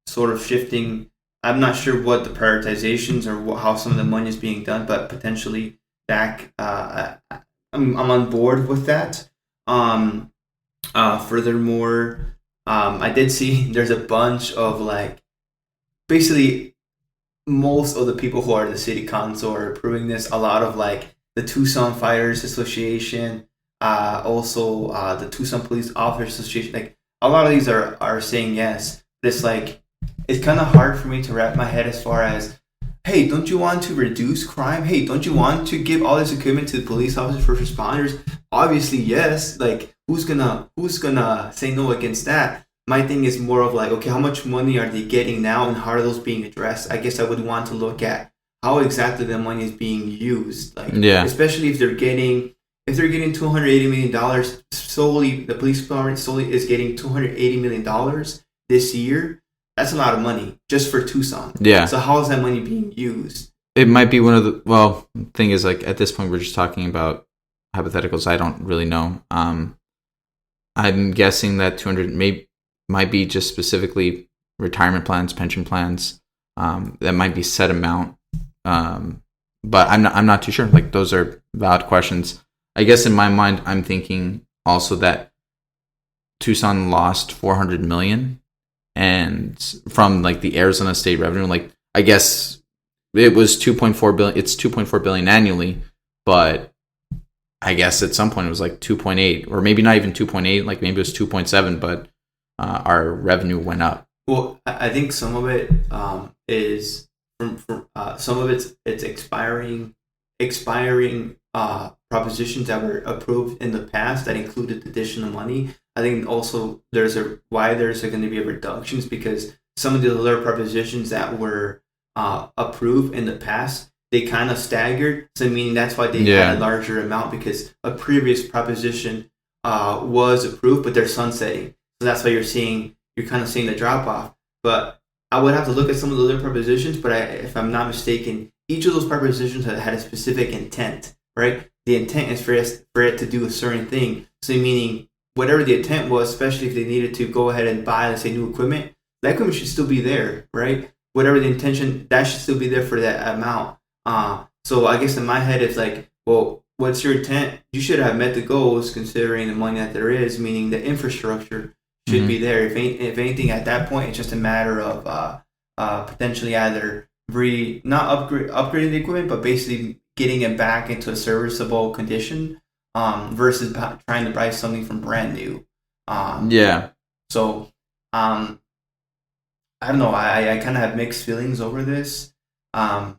Sort of shifting. I'm not sure what the prioritizations or how some of the money is being done, but potentially back. I'm on board with that. Furthermore, I did see there's a bunch of like, basically most of the people who are in the city council are approving this. A lot of like the Tucson Fighters Association, also the Tucson Police Officers Association. Like a lot of these are saying yes. But it's like, it's kind of hard for me to wrap my head as far as, hey, don't you want to reduce crime? Hey, don't you want to give all this equipment to the police officers, first responders? Obviously, yes. Like, who's gonna say no against that? My thing is more of like, okay, how much money are they getting now, and how are those being addressed? I guess I would want to look at how exactly the money is being used. Like, especially if they're getting $280 million solely, the police department solely is getting $280 million this year. That's a lot of money just for Tucson. Yeah. So how is that money being used? It might be one of the, well, thing is, like, at this point we're just talking about hypotheticals. I don't really know. I'm guessing that 200 might be just specifically retirement plans, pension plans. That might be set amount. But I'm not too sure. Like, those are valid questions. I guess in my mind, I'm thinking also that Tucson lost $400 million, and from like the Arizona state revenue, like, I guess it was $2.4 billion. It's $2.4 billion annually, but I guess at some point it was like 2.8, or maybe not even 2.8. Like maybe it was 2.7, but our revenue went up. Well, I think some of it is from some of it's expiring propositions that were approved in the past that included additional money. I think also there's going to be a reductions because some of the other propositions that were approved in the past, they kind of staggered. So meaning that's why they had a larger amount, because a previous proposition was approved, but they're sunsetting. So that's why you're kind of seeing the drop off. But I would have to look at some of the other propositions, but if I'm not mistaken, each of those propositions had a specific intent, right? The intent is for it to do a certain thing. So meaning whatever the intent was, especially if they needed to go ahead and buy, let's say, new equipment, that equipment should still be there, right? Whatever the intention, that should still be there for that amount. So I guess in my head, it's like, well, what's your intent? You should have met the goals considering the money that there is, meaning the infrastructure should be there. If anything, at that point, it's just a matter of potentially either not upgrading the equipment, but basically getting it back into a serviceable condition, versus trying to buy something from brand new. So, I don't know. I kind of have mixed feelings over this. My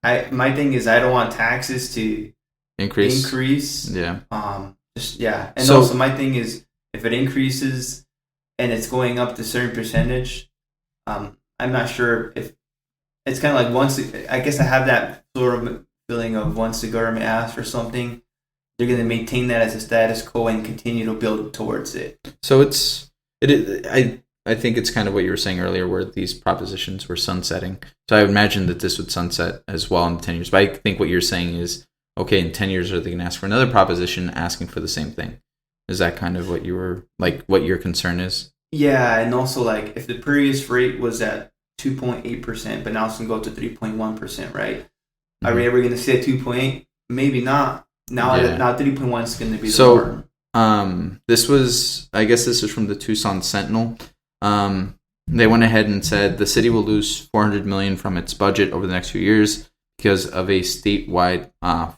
thing is I don't want taxes to increase. Yeah. And so, also my thing is if it increases and it's going up to a certain percentage, I'm not sure if it's kind of like I guess I have that sort of feeling of once the government asks for something, they're going to maintain that as a status quo and continue to build towards it. So I think it's kind of what you were saying earlier, where these propositions were sunsetting. So I would imagine that this would sunset as well in 10 years. But I think what you're saying is, okay, in 10 years, are they going to ask for another proposition asking for the same thing? Is that kind of what what your concern is? Yeah, and also like if the previous rate was at 2.8%, but now it's going to go to 3.1%, right? Are we ever going to stay at 2.8? Maybe not. Now 3.1 is going to be the norm. This was from the Tucson Sentinel. They went ahead and said the city will lose $400 million from its budget over the next few years because of a statewide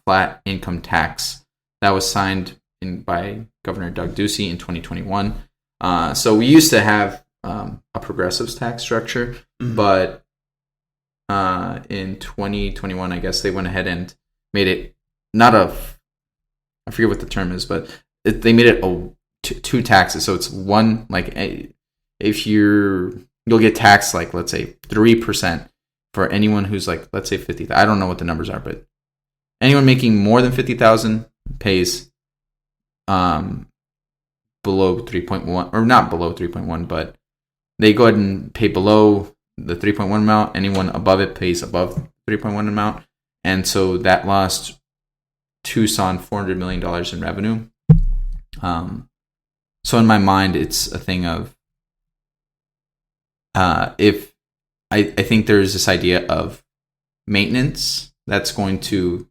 flat income tax that was signed by Governor Doug Ducey in 2021. So we used to have a progressive tax structure, but in 2021, I guess they went ahead and made it I forget what the term is, but they made it two taxes. So it's one, like if you'll get taxed, like, let's say 3% for anyone who's like, let's say 50,000. I don't know what the numbers are, but anyone making more than 50,000 pays below 3.1, or not below 3.1, but they go ahead and pay below the 3.1 amount. Anyone above it pays above 3.1 amount. And so that lost Tucson $400 million in revenue. So in my mind, it's a thing of if I think there's this idea of maintenance that's going to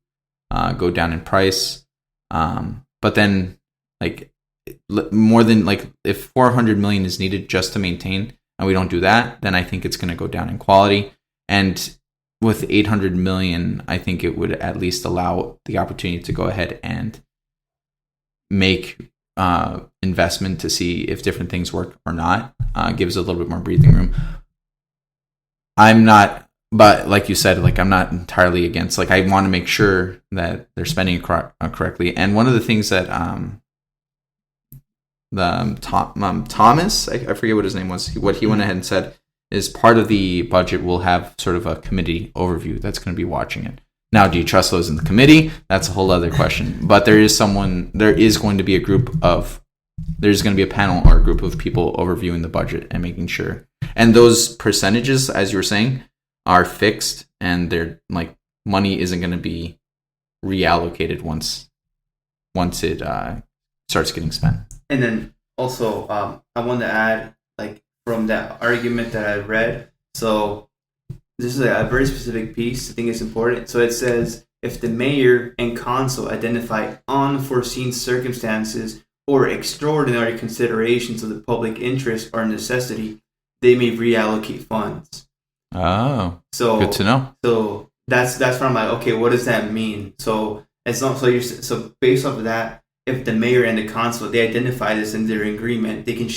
go down in price. But then like more than like if 400 million is needed just to maintain and we don't do that, then I think it's going to go down in quality. And with 800 million, I think it would at least allow the opportunity to go ahead and make investment to see if different things work or not. Gives a little bit more breathing room. But like you said, like I'm not entirely against. Like I want to make sure that they're spending it correctly. And one of the things that Thomas, I forget what his name was, what he went ahead and said is part of the budget will have sort of a committee overview that's going to be watching it. Now, do you trust those in the committee? That's a whole other question. But there's going to be there's going to be a panel or a group of people overviewing the budget and making sure. And those percentages, as you were saying, are fixed, and they're like money isn't going to be reallocated once it starts getting spent. And then also, I want to add, like from that argument that I read. So this is a very specific piece. I think it's important. So it says if the mayor and council identify unforeseen circumstances or extraordinary considerations of the public interest or necessity, they may reallocate funds. Oh, so good to know. So that's where I'm like, okay, what does that mean? So it's not so based off of that, if the mayor and the council they identify this in their agreement, they can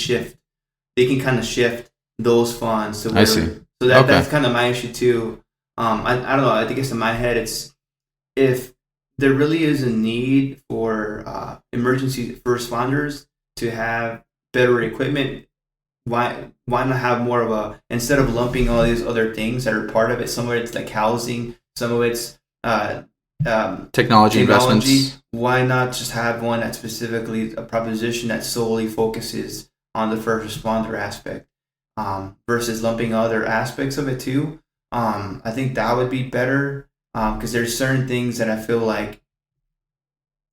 kind of shift those funds to where, I see. So that's kind of my issue too. I don't know. I guess in my head, it's if there really is a need for emergency first responders to have better equipment. Why not have more of a, instead of lumping all these other things that are part of it, some of it's like housing, some of it's technology investments. Why not just have one that's specifically a proposition that solely focuses on the first responder aspect versus lumping other aspects of it too? I think that would be better because there's certain things that I feel like,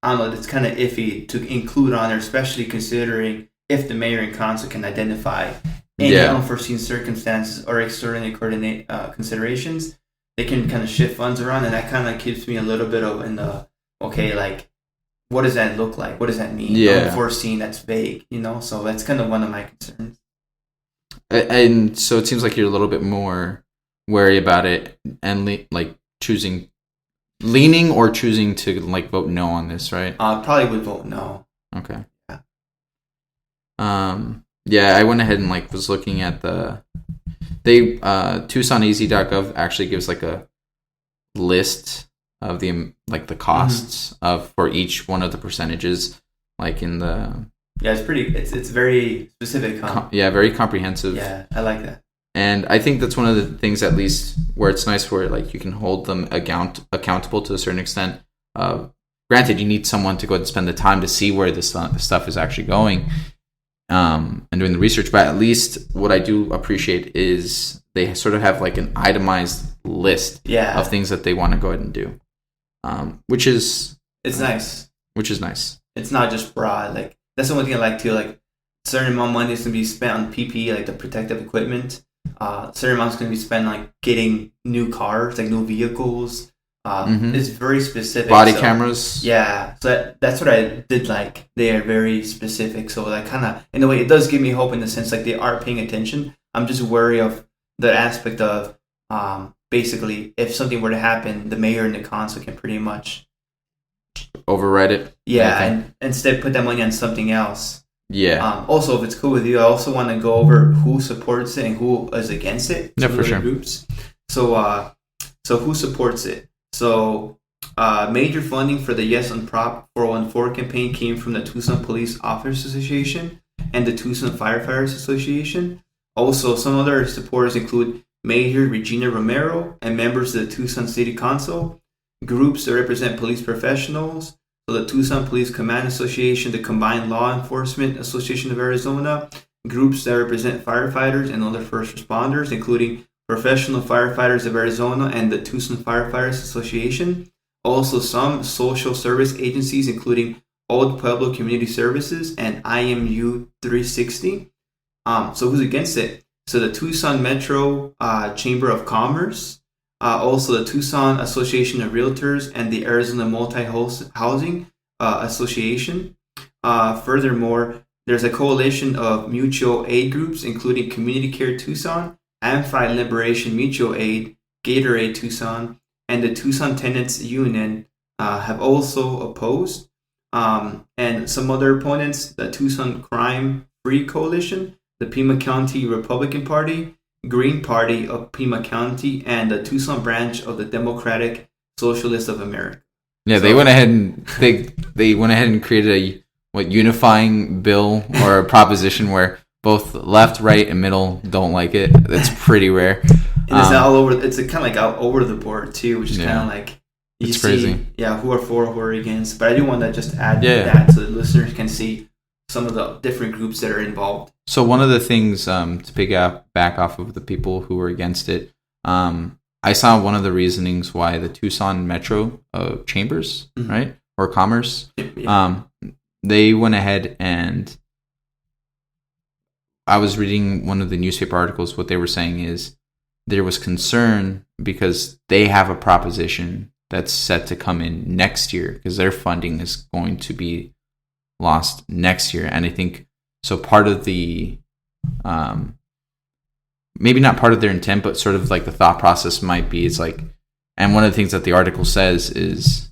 I don't know, it's kind of iffy to include on there, especially considering if the mayor and council can identify any unforeseen circumstances or extraordinary considerations, they can kind of shift funds around, and that kind of keeps me a little bit of in the, okay, like, what does that look like? What does that mean? Unforeseen, that's vague, So that's kind of one of my concerns. And so it seems like you're a little bit more wary about it and leaning or choosing to like vote no on this, right? Probably would vote no. Okay. Yeah, I went ahead and was looking at TucsonAZ.gov actually gives like a list of the costs of for each one of the percentages, like in the it's very specific. Very comprehensive. Yeah, I like that. And I think that's one of the things, at least, where it's nice where you can hold them accountable to a certain extent. Granted, you need someone to go ahead and spend the time to see where the stuff is actually going. And doing the research, but at least what I do appreciate is they sort of have like an itemized list of things that they want to go ahead and do, which is nice. Which is nice. It's not just broad. Like that's the one thing I like too. Like certain amount of money is going to be spent on PPE, like the protective equipment. Certain amount is going to be spent like getting new cars, like new vehicles. It's very specific. Body cameras. Yeah, so that's what I did like. They are very specific. So that kind of, in a way, it does give me hope in the sense like they are paying attention. I'm just wary of the aspect of basically if something were to happen, the mayor and the council can pretty much override it. Yeah, and instead put that money on something else. Yeah. Also, if it's cool with you, I also want to go over who supports it and who is against it. Yeah, for sure. Groups. So who supports it? So, major funding for the Yes on Prop 414 campaign came from the Tucson Police Officers Association and the Tucson Firefighters Association. Also, some other supporters include Mayor Regina Romero and members of the Tucson City Council, groups that represent police professionals. So the Tucson Police Command Association, the Combined Law Enforcement Association of Arizona, groups that represent firefighters and other first responders, including Professional Firefighters of Arizona and the Tucson Firefighters Association. Also, some social service agencies, including Old Pueblo Community Services and IMU 360. So who's against it? So the Tucson Metro Chamber of Commerce, also the Tucson Association of Realtors and the Arizona Multi-Housing Association. Furthermore, there's a coalition of mutual aid groups, including Community Care Tucson, Amfi Liberation Mutual Aid, Gatorade Tucson, and the Tucson Tenants Union have also opposed. And some other opponents, the Tucson Crime Free Coalition, the Pima County Republican Party, Green Party of Pima County, and the Tucson branch of the Democratic Socialists of America. Yeah, so, they went ahead and they went ahead and created a unifying bill or a proposition where both left, right, and middle don't like it. That's pretty rare. And it's all over. It's kind of like out over the board too, which is kind of like it's crazy. Yeah, who are for, who are against. But I do want to just add that so the listeners can see some of the different groups that are involved. So one of the things to pick up back off of the people who were against it, I saw one of the reasonings why the Tucson Metro Chambers, right, or Commerce, they went ahead and I was reading one of the newspaper articles. What they were saying is there was concern because they have a proposition that's set to come in next year because their funding is going to be lost next year. And I think so part of the maybe not part of their intent, but sort of like the thought process might be it's like, and one of the things that the article says is,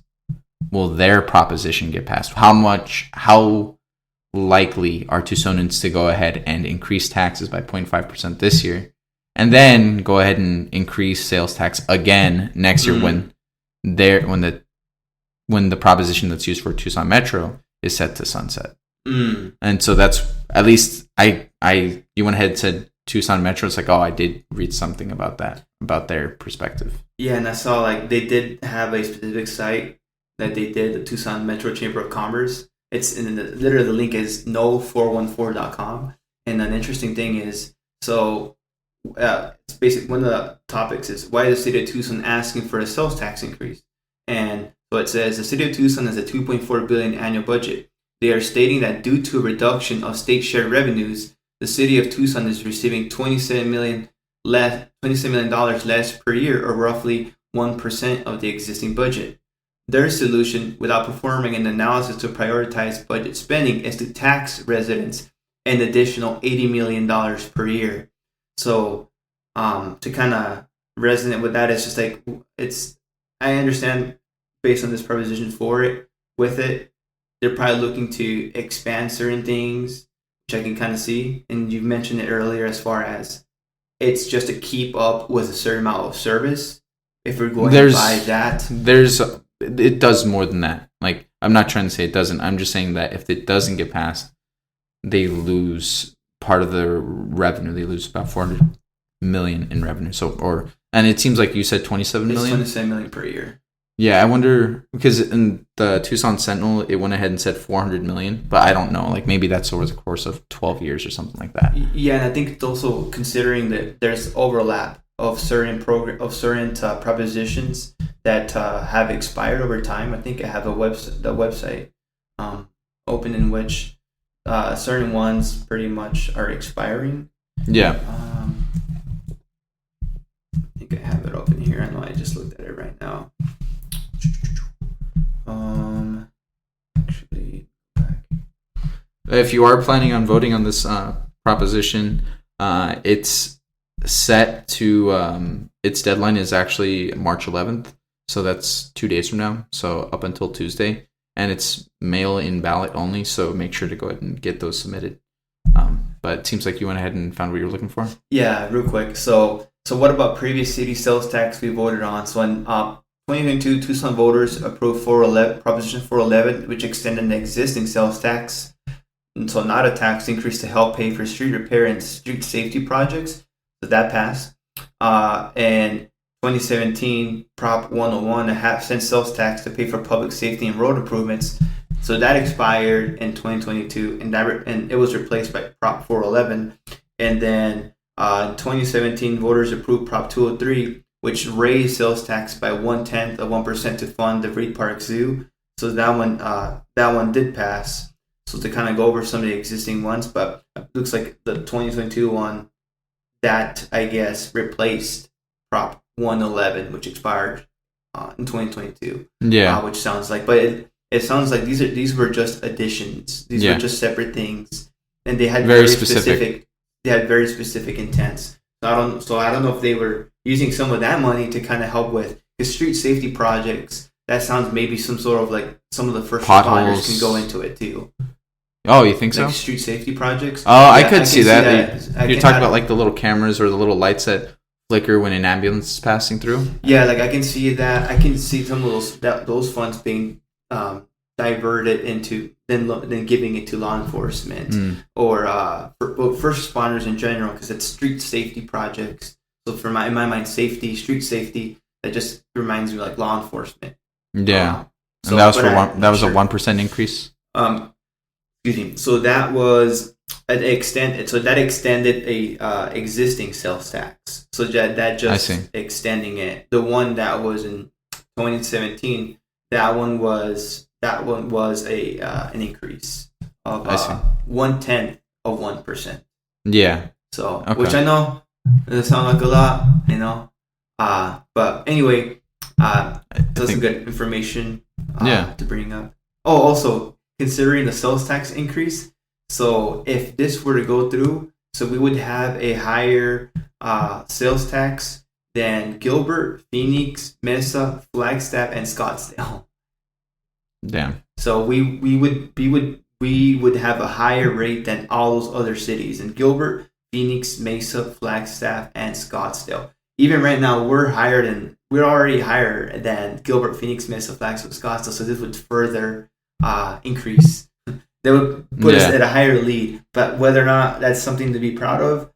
will their proposition get passed? How likely are Tucsonans to go ahead and increase taxes by 0.5% this year and then go ahead and increase sales tax again next year when the proposition that's used for Tucson Metro is set to sunset? And so that's at least you went ahead and said Tucson Metro. It's like, oh, I did read something about that, about their perspective. Yeah, and I saw like they did have a specific site that they did, the Tucson Metro Chamber of Commerce. It's literally the link is no414.com. And an interesting thing is, so it's basically one of the topics is why is the city of Tucson asking for a sales tax increase? And so it says the city of Tucson has a $2.4 billion annual budget. They are stating that due to a reduction of state share revenues, the city of Tucson is receiving $27 million less per year, or roughly 1% of the existing budget. Their solution, without performing an analysis to prioritize budget spending, is to tax residents an additional $80 million per year. So to kind of resonate with that, it's just like, I understand based on this proposition with it, they're probably looking to expand certain things, which I can kind of see. And you mentioned it earlier as far as it's just to keep up with a certain amount of service. If we're going to buy that. It does more than that. Like, I'm not trying to say it doesn't. I'm just saying that if it doesn't get passed, they lose part of the revenue. They lose about $400 million in revenue. And it seems like you said $27 million? It's $27 million per year. Yeah, I wonder, because in the Tucson Sentinel, it went ahead and said $400 million, but I don't know. Like, maybe that's over the course of 12 years or something like that. Yeah, and I think it's also considering that there's overlap of certain propositions that have expired over time. I think I have the website open in which certain ones pretty much are expiring. Yeah. I think I have it open here. I know I just looked at it right now. Actually, if you are planning on voting on this proposition, it's set to its deadline is actually March 11th, so that's 2 days from now, so up until Tuesday, and it's mail-in ballot only, so make sure to go ahead and get those submitted. But it seems like you went ahead and found what you were looking for. Yeah, real quick. So what about previous city sales tax we voted on? So in 2022, Tucson voters approved Proposition 411, which extended the existing sales tax, and so not a tax increase to help pay for street repair and street safety projects. So that passed. And 2017, Prop 101, a half-cent sales tax to pay for public safety and road improvements. So that expired in 2022, and it was replaced by Prop 411. And then in 2017, voters approved Prop 203, which raised sales tax by 0.1% to fund the Reed Park Zoo. So that one did pass. So to kind of go over some of the existing ones, but it looks like the 2022 one that I guess replaced Prop 111, which expired in 2022. Yeah, which sounds like, but it sounds like these were just additions. These were just separate things, and they had very specific. They had very specific intents. So I don't know if they were using some of that money to kind of help with the street safety projects. That sounds maybe some sort of like some of the first responders can go into it too. Oh, you think so? Like street safety projects. Oh, yeah, I could see that. You're talking about like the little cameras or the little lights that flicker when an ambulance is passing through? Yeah, like I can see that. I can see some of those funds being diverted into then giving it to law enforcement or for first responders in general, because it's street safety projects. So in my mind, street safety, that just reminds me of like law enforcement. Yeah, so, and that was that was a 1% increase. Excuse me. So that was an extended. So that extended a existing sales tax. So that just extending it. The one that was in 2017, that one was an increase of 0.1%. Yeah. So which I know doesn't sound like a lot, you know. But anyway, that's some good information. To bring up. Oh, also, considering the sales tax increase, so if this were to go through, so we would have a higher sales tax than Gilbert, Phoenix, Mesa, Flagstaff, and Scottsdale. Damn. So we would have a higher rate than all those other cities in Gilbert, Phoenix, Mesa, Flagstaff, and Scottsdale. Even right now, we're already higher than Gilbert, Phoenix, Mesa, Flagstaff, Scottsdale. So this would further increase. That would put us at a higher lead. But whether or not that's something to be proud of,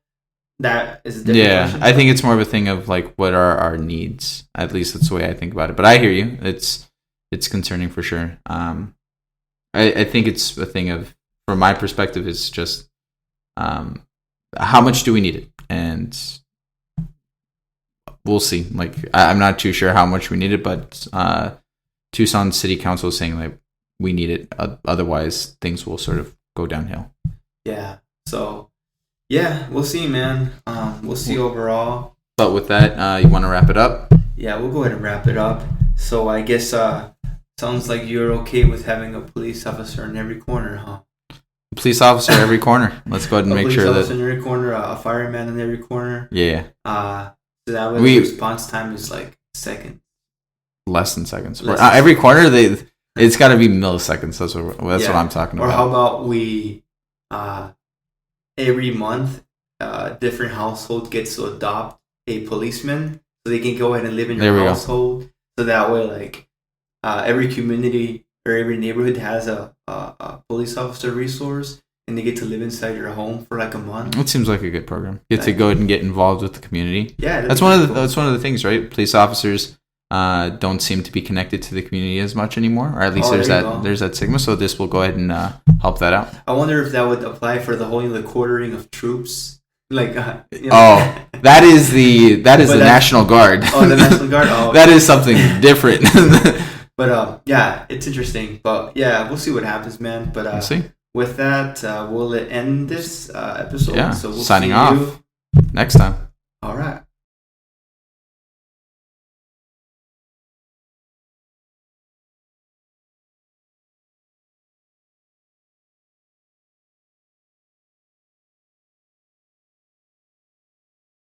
that is a different question. I think it's more of a thing of like, what are our needs? At least that's the way I think about it. But I hear you. It's concerning for sure. I think it's a thing of, from my perspective, it's just how much do we need it? And we'll see. Like, I'm not too sure how much we need it, but Tucson City Council is saying like we need it. Otherwise, things will sort of go downhill. Yeah. So, yeah, we'll see, man. We'll see overall. But with that, you want to wrap it up? Yeah, we'll go ahead and wrap it up. So I guess sounds like you're okay with having a police officer in every corner, huh? Police officer every corner. Let's go ahead and make sure that... police officer in every corner, a fireman in every corner. Yeah. So that way the response time is like seconds. Less than seconds. Every corner, it's got to be milliseconds. That's what I'm talking about. Or how about we, every month, different household gets to adopt a policeman, so they can go ahead and live in your household. So that way, like, every community or every neighborhood has a police officer resource, and they get to live inside your home for like a month. It seems like a good program. You get to go ahead and get involved with the community. Yeah, that's one of the things, right? Police officers don't seem to be connected to the community as much anymore, or at least there's that stigma. So this will go ahead and help that out. I wonder if that would apply for the whole quartering of troops. Like, that is the National Guard. Oh, the National Guard. Oh, that is something different. But yeah, it's interesting. But yeah, we'll see what happens, man. But we'll see. With that, we'll end this episode. Yeah. So we'll signing off. Next time.